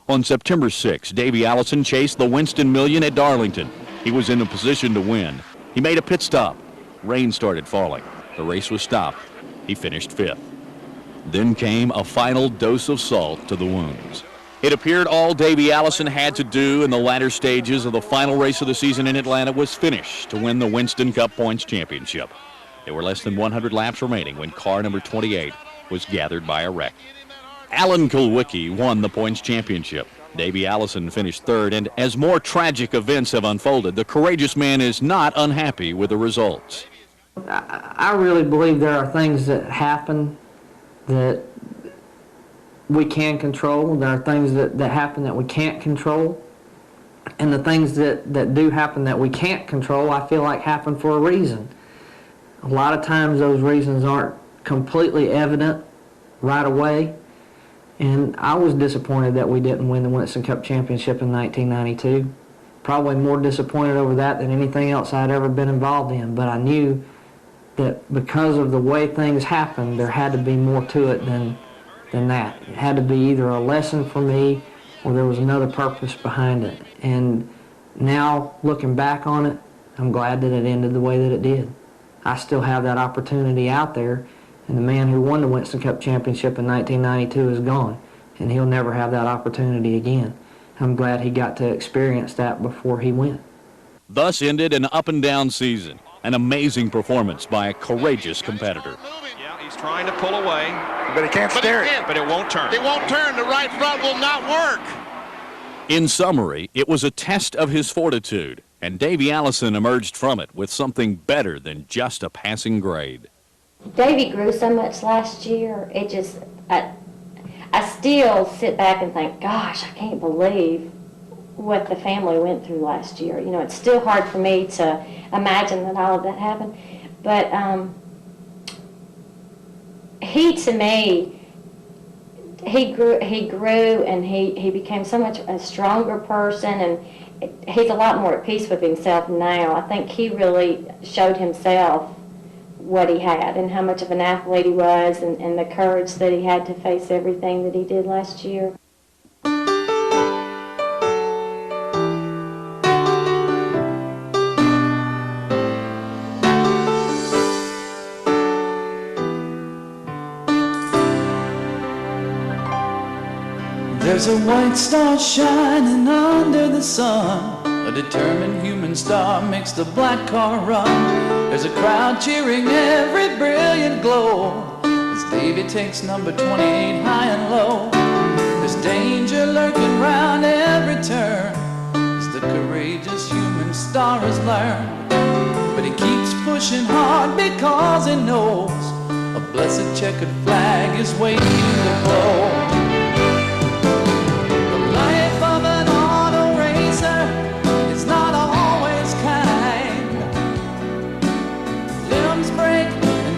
On September 6, Davey Allison chased the Winston Million at Darlington. He was in a position to win. He made a pit stop. Rain started falling. The race was stopped. He finished 5th. Then came a final dose of salt to the wounds. It appeared all Davey Allison had to do in the latter stages of the final race of the season in Atlanta was finish to win the Winston Cup Points Championship. There were less than 100 laps remaining when car number 28 was gathered by a wreck. Alan Kulwicki won the Points Championship. Davey Allison finished 3rd, and as more tragic events have unfolded, the courageous man is not unhappy with the results. I really believe there are things that happen that we can control. There are things that happen that we can't control. And the things that do happen that we can't control, I feel like happen for a reason. A lot of times those reasons aren't completely evident right away. And I was disappointed that we didn't win the Winston Cup Championship in 1992. Probably more disappointed over that than anything else I'd ever been involved in. But I knew that because of the way things happened, there had to be more to it than that. It had to be either a lesson for me or there was another purpose behind it. And now, looking back on it, I'm glad that it ended the way that it did. I still have that opportunity out there, and the man who won the Winston Cup Championship in 1992 is gone, and he'll never have that opportunity again. I'm glad he got to experience that before he went. Thus ended an up-and-down season, an amazing performance by a courageous competitor. Yeah, he's trying to pull away. But he can't steer it. But it won't turn. It won't turn. The right front will not work. In summary, it was a test of his fortitude, and Davey Allison emerged from it with something better than just a passing grade. Davey grew so much last year, it just, I still sit back and think, gosh, I can't believe what the family went through last year. You know, it's still hard for me to imagine that all of that happened. But to me, he grew and he became so much a stronger person, and he's a lot more at peace with himself now. I think he really showed himself what he had and how much of an athlete he was, and the courage that he had to face everything that he did last year. There's a white star shining under the sun. A determined human star makes the black car run. There's a crowd cheering every brilliant glow as Davey takes number 28 high and low. There's danger lurking round every turn as the courageous human star has learned. But he keeps pushing hard because he knows a blessed checkered flag is waiting to blow.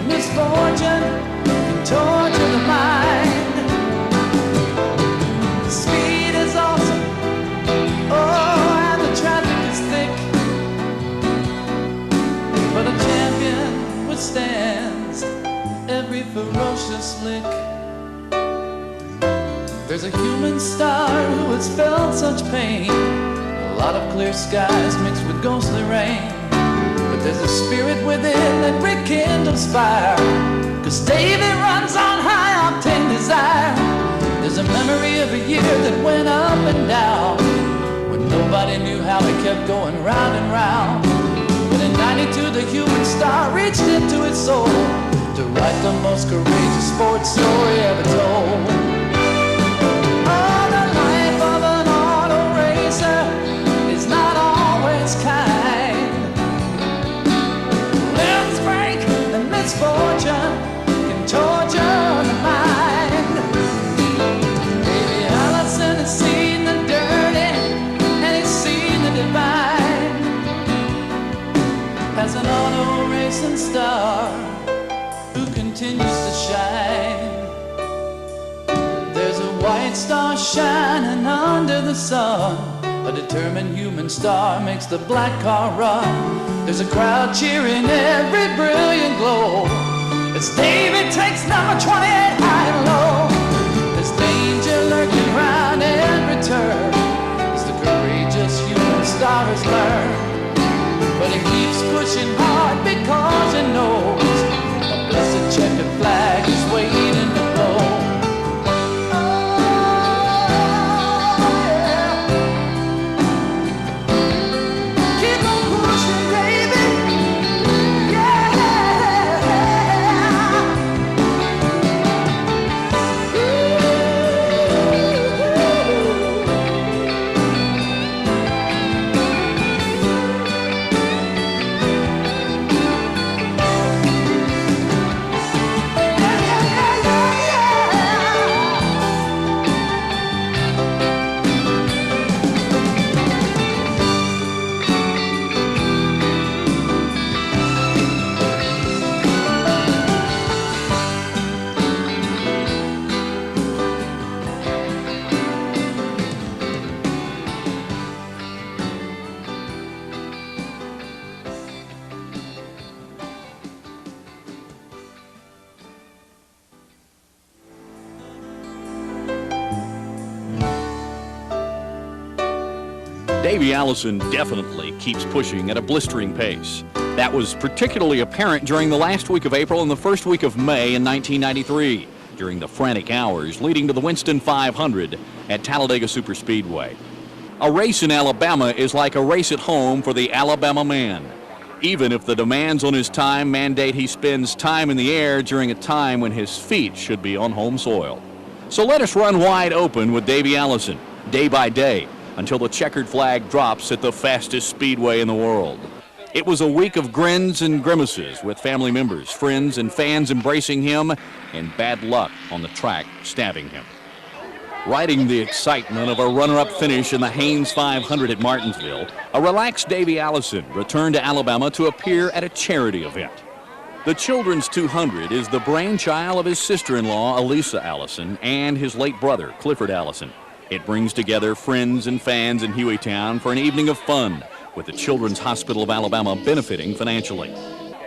Misfortune can torture the mind. The speed is awesome, oh, and the traffic is thick, but a champion withstands every ferocious lick. There's a human star who has felt such pain, a lot of clear skies mixed with ghostly rain. There's a spirit within that rekindles fire, 'cause Davey runs on high-octane desire. There's a memory of a year that went up and down when no Nobody knew how he kept going round and round. But in 92 the human star reached into his soul to write the most courageous sports story ever told. Oh, the life of an auto racer is not always kind. Limbs break and misfortune can torture the mind. Davey Allison has seen the dirty and he's seen the divine. As an auto racing star who continues to shine, there's a white star shining under the sun. A determined human star makes the black car run. There's a crowd cheering every brilliant glow as Davey takes number 28 high and low. There's danger lurking round every turn as the courageous human star has learned. But he keeps pushing hard because he knows a blessed checkered flag is waiting to blow. Davey Allison definitely keeps pushing at a blistering pace. That was particularly apparent during the last week of April and the first week of May in 1993, during the frantic hours leading to the Winston 500 at Talladega Superspeedway. A race in Alabama is like a race at home for the Alabama man, even if the demands on his time mandate he spends time in the air during a time when his feet should be on home soil. So let us run wide open with Davey Allison, day by day, until the checkered flag drops at the fastest speedway in the world. It was a week of grins and grimaces with family members, friends, and fans embracing him, and bad luck on the track stabbing him. Riding the excitement of a runner-up finish in the Haynes 500 at Martinsville, a relaxed Davey Allison returned to Alabama to appear at a charity event. The Children's 200 is the brainchild of his sister-in-law, Elisa Allison, and his late brother, Clifford Allison. It brings together friends and fans in Hueytown for an evening of fun, with the Children's Hospital of Alabama benefiting financially.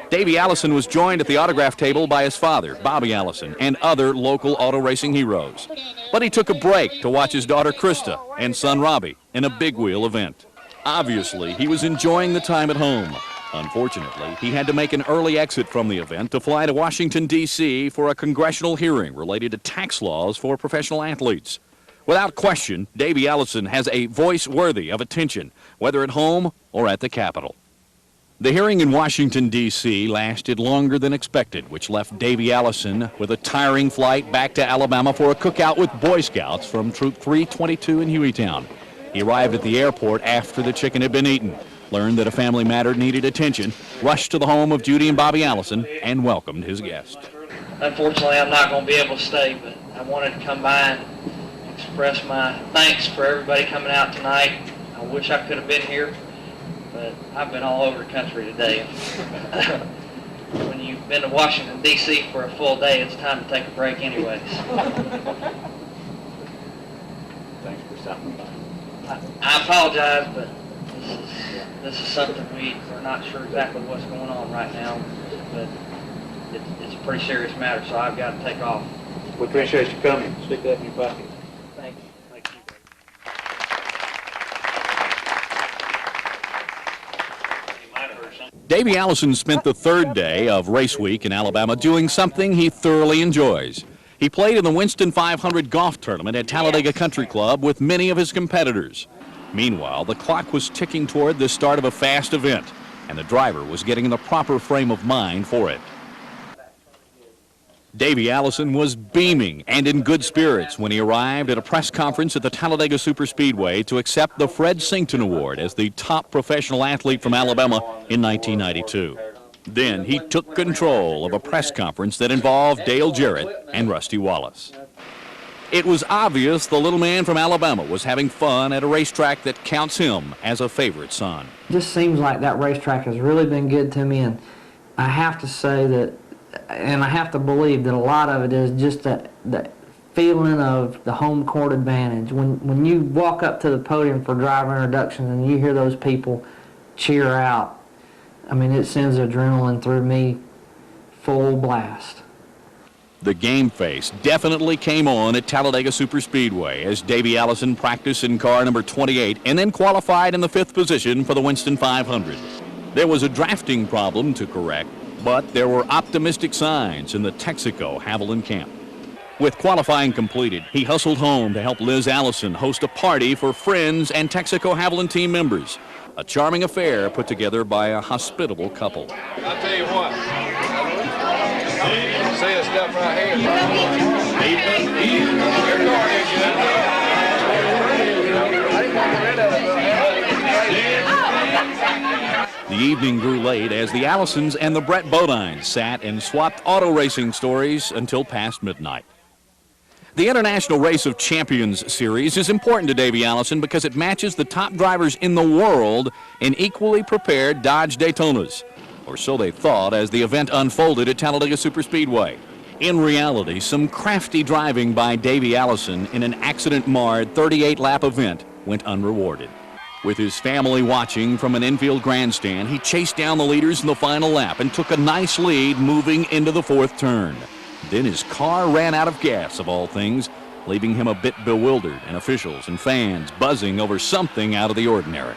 Davey Allison was joined at the autograph table by his father, Bobby Allison, and other local auto racing heroes. But he took a break to watch his daughter Krista and son Robbie in a big wheel event. Obviously, he was enjoying the time at home. Unfortunately, he had to make an early exit from the event to fly to Washington, D.C. for a congressional hearing related to tax laws for professional athletes. Without question, Davey Allison has a voice worthy of attention, whether at home or at the Capitol. The hearing in Washington, D.C. lasted longer than expected, which left Davey Allison with a tiring flight back to Alabama for a cookout with Boy Scouts from Troop 322 in Hueytown. He arrived at the airport after the chicken had been eaten, learned that a family matter needed attention, rushed to the home of Judy and Bobby Allison, and welcomed his guest. Unfortunately, I'm not going to be able to stay, but I wanted to come by and express my thanks for everybody coming out tonight. I wish I could have been here, but I've been all over the country today. When you've been to Washington, D.C. for a full day, it's time to take a break anyways. Thanks for stopping by. I apologize, but this is something we are not sure exactly what's going on right now, but it's a pretty serious matter, so I've got to take off. We appreciate you coming. Stick that in your pocket. Thank you. Thank you. Davey Allison spent the third day of race week in Alabama doing something he thoroughly enjoys. He played in the Winston 500 golf tournament at Talladega Country Club with many of his competitors. Meanwhile, the clock was ticking toward the start of a fast event, and the driver was getting in the proper frame of mind for it. Davey Allison was beaming and in good spirits when he arrived at a press conference at the Talladega Superspeedway to accept the Fred Sington Award as the top professional athlete from Alabama in 1992. Then he took control of a press conference that involved Dale Jarrett and Rusty Wallace. It was obvious the little man from Alabama was having fun at a racetrack that counts him as a favorite son. It just seems like that racetrack has really been good to me, and I have to say that, and I have to believe that a lot of it is just that feeling of the home court advantage. When you walk up to the podium for driver introductions and you hear those people cheer out, I mean, it sends adrenaline through me full blast. The game face definitely came on at Talladega Superspeedway as Davey Allison practiced in car number 28 and then qualified in the 5th position for the Winston 500. There was a drafting problem to correct, but there were optimistic signs in the Texaco Haviland camp. With qualifying completed, he hustled home to help Liz Allison host a party for friends and Texaco Haviland team members. A charming affair put together by a hospitable couple. I'll tell you what. See this stuff right here. Your car The evening grew late as the Allisons and the Brett Bodines sat and swapped auto racing stories until past midnight. The International Race of Champions series is important to Davey Allison because it matches the top drivers in the world in equally prepared Dodge Daytonas. Or so they thought as the event unfolded at Talladega Superspeedway. In reality, some crafty driving by Davey Allison in an accident-marred 38-lap event went unrewarded. With his family watching from an infield grandstand, he chased down the leaders in the final lap and took a nice lead moving into the 4th turn. Then his car ran out of gas, of all things, leaving him a bit bewildered and officials and fans buzzing over something out of the ordinary.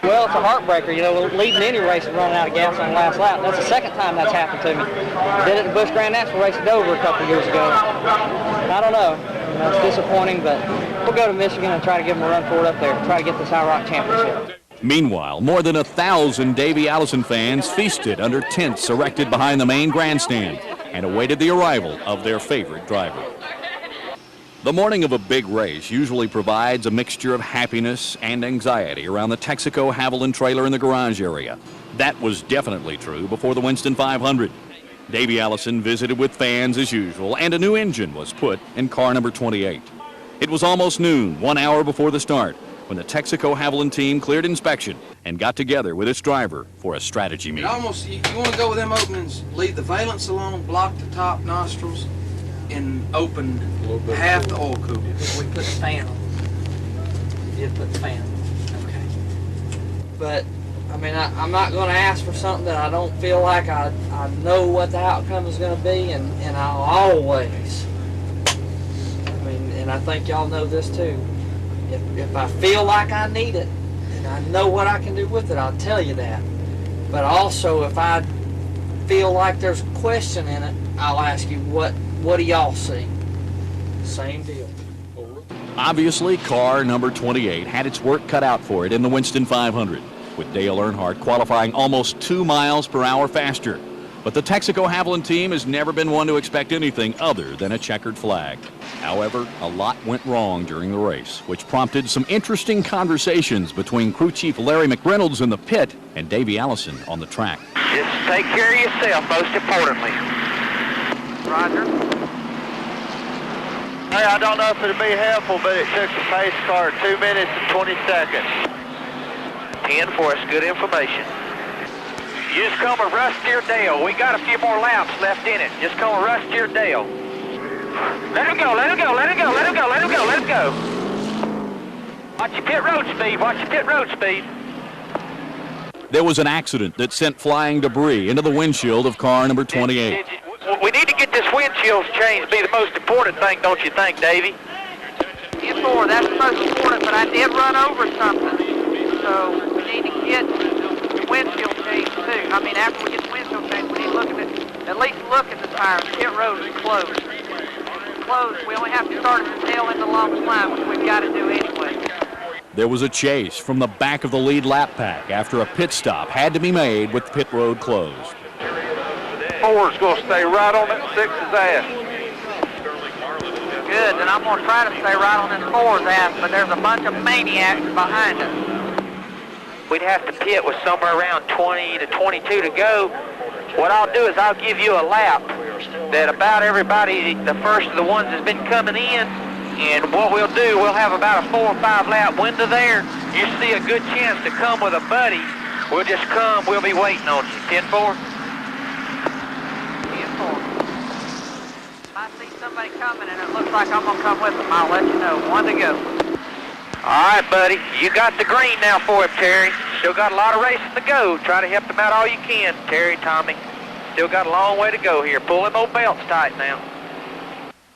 Well, it's a heartbreaker, you know, leading any race and running out of gas on the last lap. That's the second time that's happened to me. Did it at the Busch Grand National race at Dover a couple years ago. I don't know. It's disappointing, but we'll go to Michigan and try to give them a run for it up there, try to get this IROC championship. Meanwhile, more than 1,000 Davey Allison fans feasted under tents erected behind the main grandstand and awaited the arrival of their favorite driver. The morning of a big race usually provides a mixture of happiness and anxiety around the Texaco Haviland trailer in the garage area. That was definitely true before the Winston 500. Davey Allison visited with fans as usual, and a new engine was put in car number 28. It was almost noon, 1 hour before the start, when the Texaco Haviland team cleared inspection and got together with its driver for a strategy meeting. Almost, you want to go with them openings, leave the valence alone, block the top nostrils, and open half the oil cooler. We put the fan on. We did put the fan on. Okay. But, I mean, I'm not going to ask for something that I don't feel like I know what the outcome is going to be, and I'll always, I mean, and I think y'all know this too, if I feel like I need it, and I know what I can do with it, I'll tell you that. But also, if I feel like there's a question in it, I'll ask you, what do y'all see? Same deal. Obviously, car number 28 had its work cut out for it in the Winston 500, with Dale Earnhardt qualifying almost 2 miles per hour faster. But the Texaco Haviland team has never been one to expect anything other than a checkered flag. However, a lot went wrong during the race, which prompted some interesting conversations between crew chief Larry McReynolds in the pit and Davey Allison on the track. Just take care of yourself, most importantly. Roger. Hey, I don't know if it'll be helpful, but it took the pace car 2 minutes and 20 seconds. 10 for us, good information. You just come with Rusty or Dale. We got a few more laps left in it. Just come with Rusty or Dale. Let him go, let him go, let him go, let him go, let him go, let him go. Watch your pit road speed, watch your pit road speed. There was an accident that sent flying debris into the windshield of car number 28. We need to get this windshield changed, be the most important thing, don't you think, Davey? Yes, sir, that's the most important, but I did run over something. So we need to get the windshield changed too. I mean, after we get the windshield changed, we need to at least look at the tires. Pit road is closed. It's closed. We only have to start at the tail end of the longest line, which we've got to do anyway. There was a chase from the back of the lead lap pack after a pit stop had to be made with pit road closed. 4's going to stay right on that 6's ass. Good, and I'm going to try to stay right on this 4's ass, but there's a bunch of maniacs behind us. We'd have to pit with somewhere around 20 to 22 to go. What I'll do is I'll give you a lap that about everybody, the first of the ones that's been coming in, and what we'll do, we'll have about a 4 or 5 lap window there. You see a good chance to come with a buddy. We'll just come, we'll be waiting on you. 10-4? 10-4. If I see somebody coming and it looks like I'm going to come with them, I'll let you know. 1 to go. All right, buddy. You got the green now for him, Terry. Still got a lot of racing to go. Try to help them out all you can, Terry, Tommy. Still got a long way to go here. Pull them old belts tight now.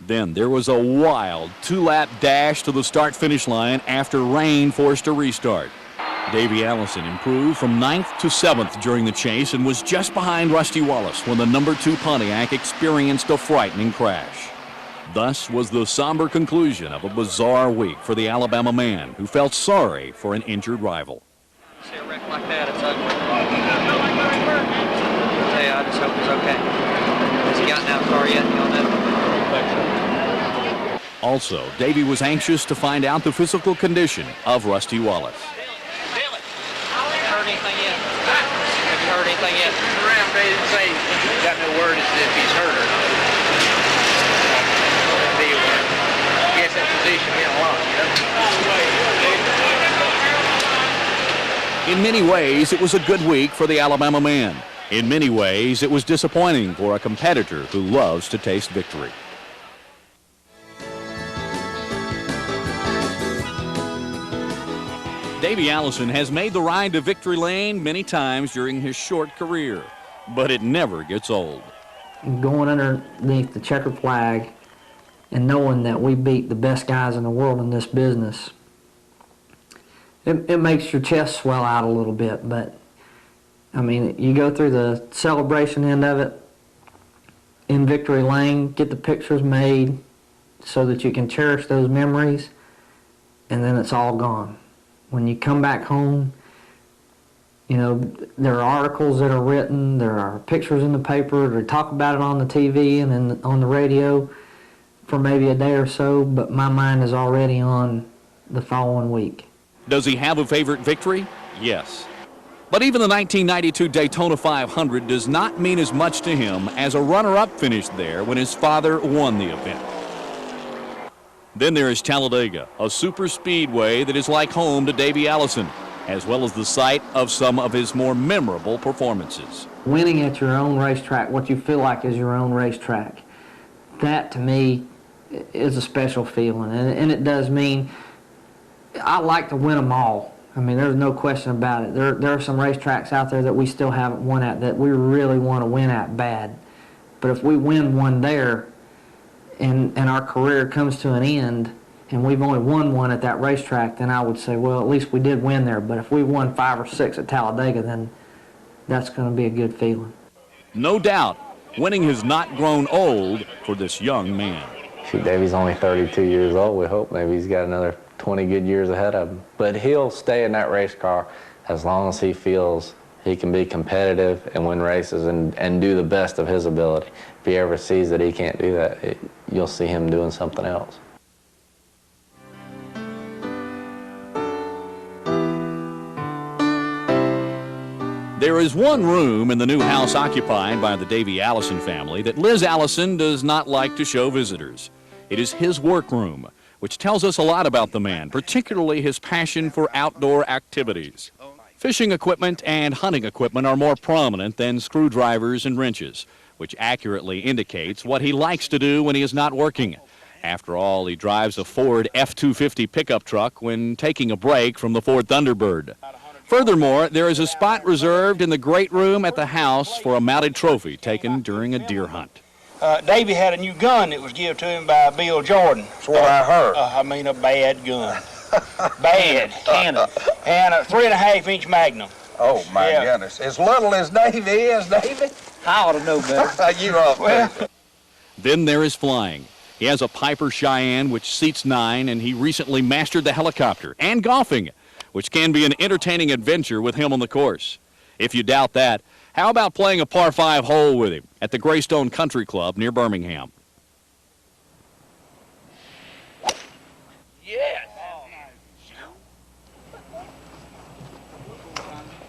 Then there was a wild 2-lap dash to the start-finish line after rain forced a restart. Davey Allison improved from 9th to 7th during the chase and was just behind Rusty Wallace when the number 2 Pontiac experienced a frightening crash. Thus was the somber conclusion of a bizarre week for the Alabama man who felt sorry for an injured rival. See a wreck like that, it's ugly. I just hope he's okay. Has he gotten out of the car yet? You don't know? Also, Davey was anxious to find out the physical condition of Rusty Wallace. Heard anything yet? Have you heard anything yet? Around, they didn't say, got no word as if he's hurt or not. I guess that position meant a lot, you know? In many ways, it was a good week for the Alabama man. In many ways, it was disappointing for a competitor who loves to taste victory. Davey Allison has made the ride to victory lane many times during his short career, but it never gets old. Going underneath the checkered flag and knowing that we beat the best guys in the world in this business, it makes your chest swell out a little bit. But I mean, you go through the celebration end of it in victory lane, get the pictures made so that you can cherish those memories, and then it's all gone. When you come back home, you know, there are articles that are written, there are pictures in the paper, they talk about it on the TV and on the radio for maybe a day or so, but my mind is already on the following week. Does he have a favorite victory? Yes. But even the 1992 Daytona 500 does not mean as much to him as a runner-up finish there when his father won the event. Then there is Talladega, a super speedway that is like home to Davey Allison, as well as the site of some of his more memorable performances. Winning at your own racetrack, what you feel like is your own racetrack, that to me is a special feeling. And it does mean I like to win them all. I mean, there's no question about it. There are some racetracks out there that we still haven't won at that we really want to win at bad. But if we win one there and our career comes to an end and we've only won one at that racetrack, then I would say, well, at least we did win there. But if we won 5 or 6 at Talladega, then that's going to be a good feeling. No doubt, winning has not grown old for this young man. Shoot, Davey's only 32 years old. We hope maybe he's got another 20 good years ahead of him. But he'll stay in that race car as long as he feels he can be competitive and win races and do the best of his ability. If he ever sees that he can't do that, you'll see him doing something else. There is one room in the new house occupied by the Davey Allison family that Liz Allison does not like to show visitors. It is his workroom, which tells us a lot about the man, particularly his passion for outdoor activities. Fishing equipment and hunting equipment are more prominent than screwdrivers and wrenches, which accurately indicates what he likes to do when he is not working. After all, he drives a Ford F-250 pickup truck when taking a break from the Ford Thunderbird. Furthermore, there is a spot reserved in the great room at the house for a mounted trophy taken during a deer hunt. Davey had a new gun that was given to him by Bill Jordan. That's what I heard. I mean, a bad gun. Bad cannon. And a 3.5-inch Magnum. Oh, my goodness. As little as Davey is, Davey? I ought to know better. You ought to. Then there is flying. He has a Piper Cheyenne, which seats 9, and he recently mastered the helicopter and golfing, which can be an entertaining adventure with him on the course. If you doubt that, how about playing a par 5 hole with him at the Greystone Country Club near Birmingham? Yes!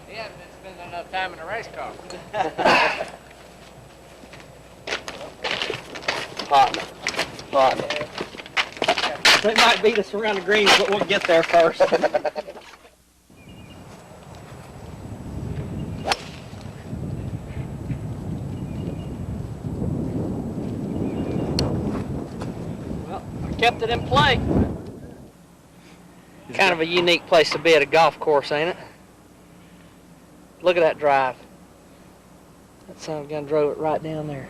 He hasn't been spending enough time in a race car. Hot. They might beat us around the greens, but we'll get there first. Well, I kept it in play. Kind of a unique place to be at a golf course, ain't it? Look at that drive. That son of a gun drove it right down there.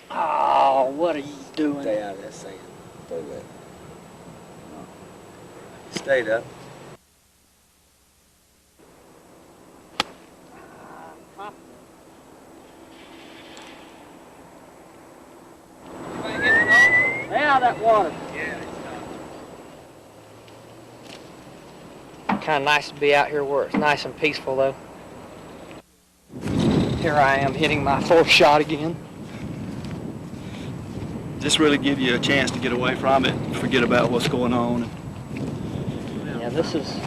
Oh, what are you doing? Stay out of that sand. Throw that. Stayed up. Now that water. Kind of nice to be out here where it's nice and peaceful, though. Here I am hitting my 4th shot again. Just really give you a chance to get away from it, forget about what's going on. Yeah, this is,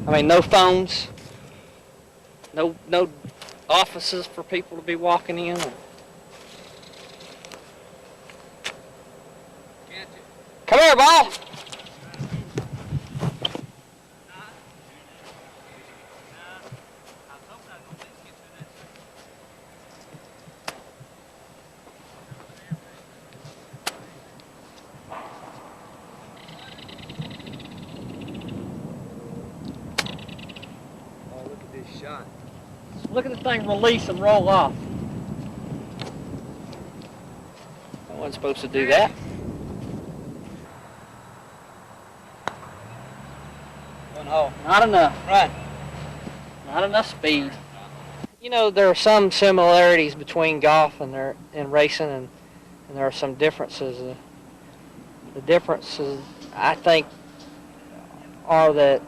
I mean, no phones, no offices for people to be walking in. Come here, ball. Shot. Look at the thing release and roll off. I wasn't supposed to do that. One hole. Not enough. Run. Not enough speed. You know, there are some similarities between golf and racing, and there are some differences. The differences, I think, are that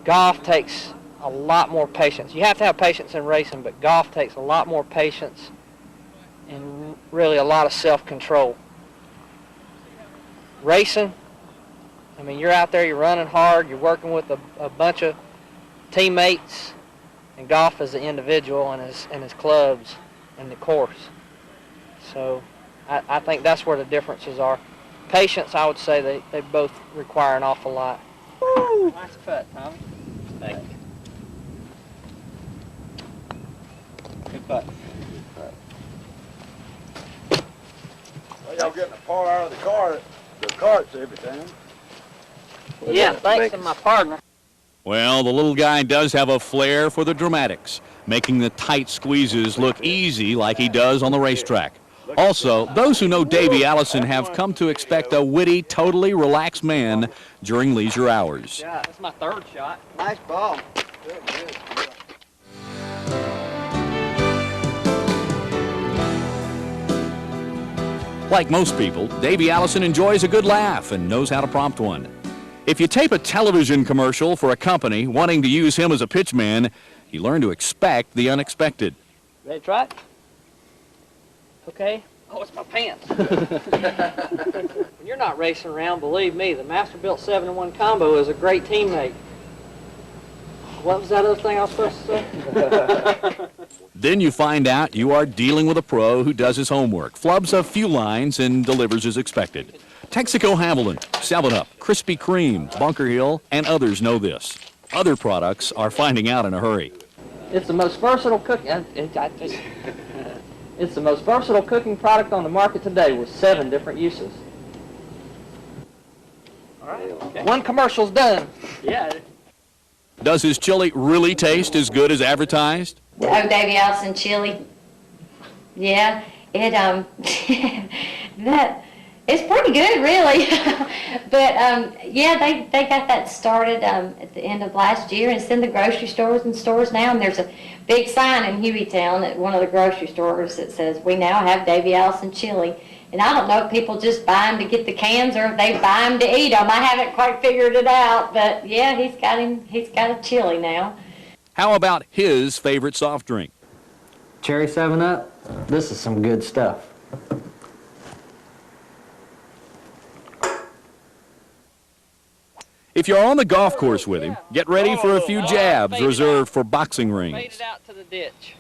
golf takes a lot more patience. You have to have patience in racing, but golf takes a lot more patience and really a lot of self-control. Racing, I mean, you're out there, you're running hard, you're working with a bunch of teammates, and golf is the individual and his clubs and the course. So I think that's where the differences are. Patience, I would say they both require an awful lot. Woo! Nice putt, Tommy. Thank you. Good putt. Well, y'all getting a par out of the carts every time. Yeah, thanks to my partner. Well, the little guy does have a flair for the dramatics, making the tight squeezes look easy like he does on the racetrack. Also, those who know Davey Allison have come to expect a witty, totally relaxed man during leisure hours. Yeah, that's my 3rd shot. Nice ball. Good, good. Like most people, Davey Allison enjoys a good laugh and knows how to prompt one. If you tape a television commercial for a company wanting to use him as a pitchman, you learn to expect the unexpected. Ready to try it? Okay. Oh, it's my pants. When you're not racing around, believe me, the Masterbuilt 7-in-1 combo is a great teammate. What was that other thing I was supposed to say? Then you find out you are dealing with a pro who does his homework, flubs a few lines, and delivers as expected. Texaco Haviland, 7-Up, Krispy Kreme, Bunker Hill, and others know this. Other products are finding out in a hurry. It's the most versatile cooking. It's the most versatile cooking product on the market today with 7 different uses. All right. Okay. 1 commercial's done. Yeah. Does his chili really taste as good as advertised? Oh, Davey Allison chili. Yeah, it It's pretty good, really. But, yeah, they got that started at the end of last year, and it's in the grocery stores and stores now. And there's a big sign in Hueytown at one of the grocery stores that says, "We now have Davey Allison chili." And I don't know if people just buy them to get the cans or if they buy them to eat them. I haven't quite figured it out, but yeah, he's got a chili now. How about his favorite soft drink? Cherry 7-Up, this is some good stuff. If you're on the golf course with him, get ready for a few jabs reserved for boxing rings. Fade it out to the ditch.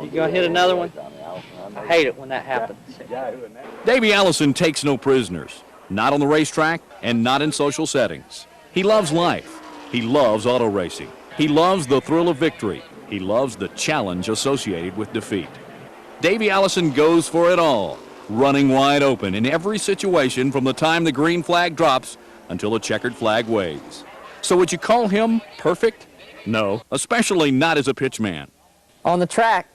You gonna hit another one? I hate it when that happens. Davey Allison takes no prisoners, not on the racetrack and not in social settings. He loves life. He loves auto racing. He loves the thrill of victory. He loves the challenge associated with defeat. Davey Allison goes for it all, running wide open in every situation from the time the green flag drops until the checkered flag waves. So would you call him perfect? No, especially not as a pitchman. On the track.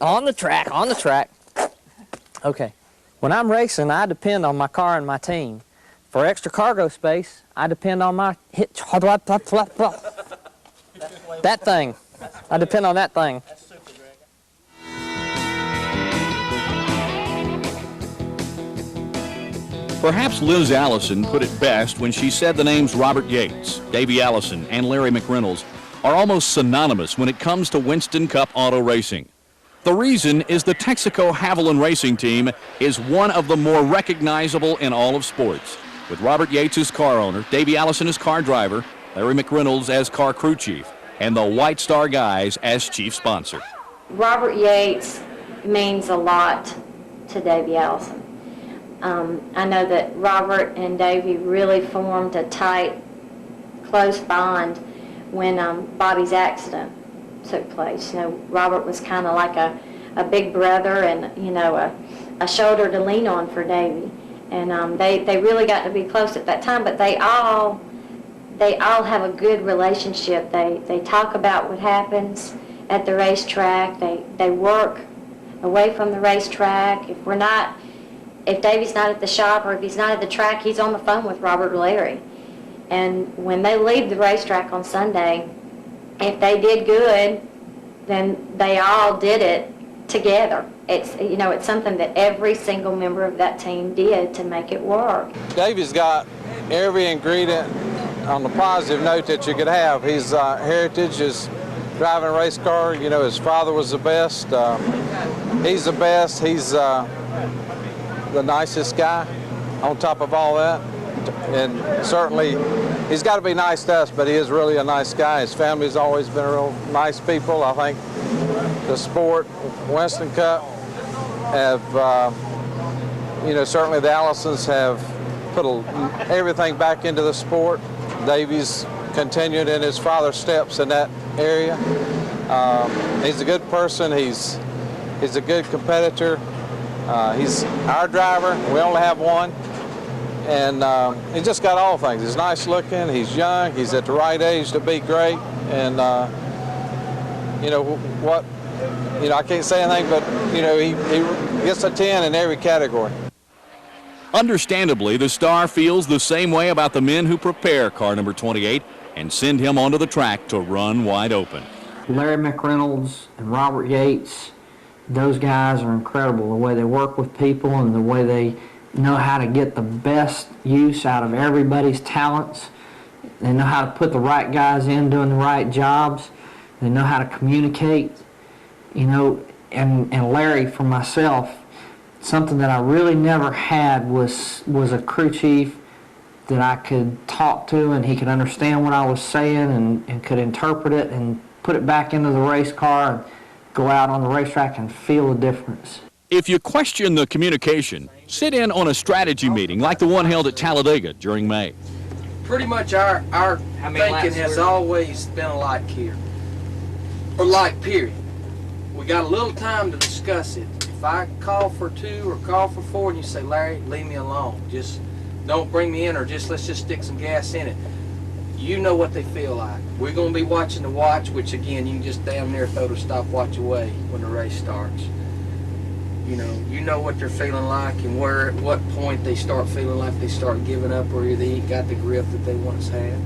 on the track. Okay. When I'm racing, I depend on my car and my team. For extra cargo space, I depend on my that thing. I depend on that thing. Perhaps Liz Allison put it best when she said the names Robert Yates, Davey Allison, and Larry McReynolds are almost synonymous when it comes to Winston Cup auto racing. The reason is the Texaco Haviland racing team is one of the more recognizable in all of sports, with Robert Yates as car owner, Davey Allison as car driver, Larry McReynolds as car crew chief, and the White Star Guys as chief sponsor. Robert Yates means a lot to Davey Allison. I know that Robert and Davey really formed a tight, close bond when Bobby's accident took place. You know, Robert was kind of like a big brother and, you know, a shoulder to lean on for Davey. And they really got to be close at that time, but they all have a good relationship. They talk about what happens at the racetrack. They work away from the racetrack. If Davey's not at the shop or if he's not at the track, he's on the phone with Robert or Larry. And when they leave the racetrack on Sunday, if they did good, then they all did it together. It's, you know, it's something that every single member of that team did to make it work. Davey's got every ingredient on the positive note that you could have. His heritage is driving a race car. You know, his father was the best. He's the best. He's the nicest guy on top of all that. And certainly, he's got to be nice to us, but he is really a nice guy. His family's always been real nice people. I think the sport, Winston Cup, have, you know, certainly the Allisons have put everything back into the sport. Davey's continued in his father's steps in that area. He's a good person. He's a good competitor. He's our driver. We only have one. And he's just got all things. He's nice looking, he's young, he's at the right age to be great. And, you know, what, you know, I can't say anything, but, you know, he gets a 10 in every category. Understandably, the star feels the same way about the men who prepare car number 28 and send him onto the track to run wide open. Larry McReynolds and Robert Yates, those guys are incredible. The way they work with people and the way they know how to get the best use out of everybody's talents. They know how to put the right guys in doing the right jobs. They know how to communicate, you know, and Larry, for myself, something that I really never had was a crew chief that I could talk to and he could understand what I was saying and could interpret it and put it back into the race car and go out on the racetrack and feel the difference. If you question the communication, sit in on a strategy meeting like the one held at Talladega during May. Pretty much our thinking has always been alike here, or like, period. We got a little time to discuss it. If I call for 2 or call for 4 and you say, Larry, leave me alone, just don't bring me in, or let's just stick some gas in it. you know what they feel like. We're going to be watching the watch, which again, you can just damn near throw the stopwatch away when the race starts. You know what they're feeling like, and where, at what point they start feeling like they start giving up, or they ain't got the grip that they once had.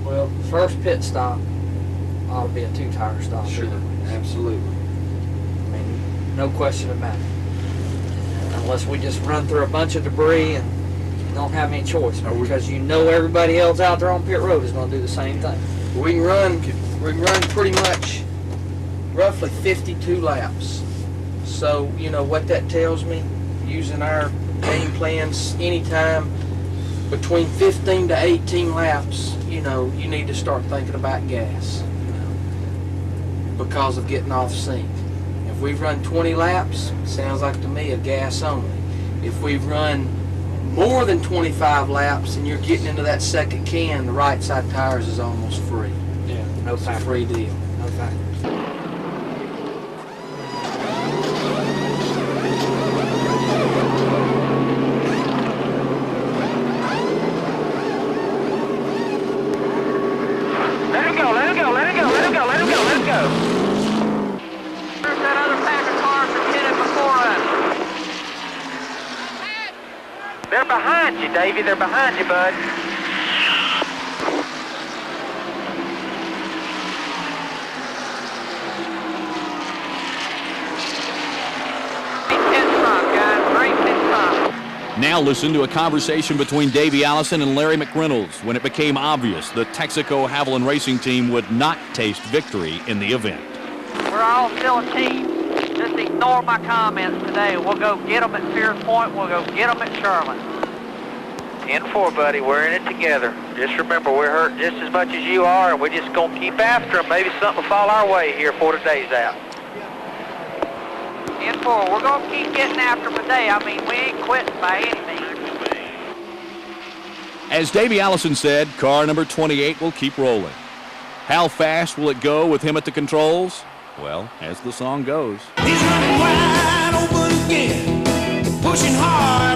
Well, first pit stop ought to be a two-tire stop. Sure, absolutely. I mean, no question about it. Unless we just run through a bunch of debris and don't have any choice, because you know everybody else out there on pit road is going to do the same thing. We can run pretty much roughly 52 laps. So, you know what that tells me, using our game plans anytime between 15 to 18 laps, you need to start thinking about gas, because of getting off sync. If we've run 20 laps, sounds like to me a gas only. If we've run more than 25 laps and you're getting into that second can, the right side tires is almost free. Yeah, no It's a factor. free deal. No factor. Let him go, let him go, let him go, let him go, let him go, let him go. There's that other pack of cars that hit it before us. They're behind you, Davey. They're behind you, bud. Now listen to a conversation between Davey Allison and Larry McReynolds when it became obvious the Texaco Haviland Racing Team would not taste victory in the event. We're all still a team. Just ignore my comments today. We'll go get them at Pierce Point. We'll go get them at Charlotte. 10-4, buddy. We're in it together. Just remember, we're hurt just as much as you are, and we're just going to keep after them. Maybe something will fall our way here before the day's out. 10-4. We're going to keep getting after them today. I mean, we ain't quitting by any means. As Davey Allison said, car number 28 will keep rolling. How fast will it go with him at the controls? Well, as the song goes. He's running wide open again, pushing hard.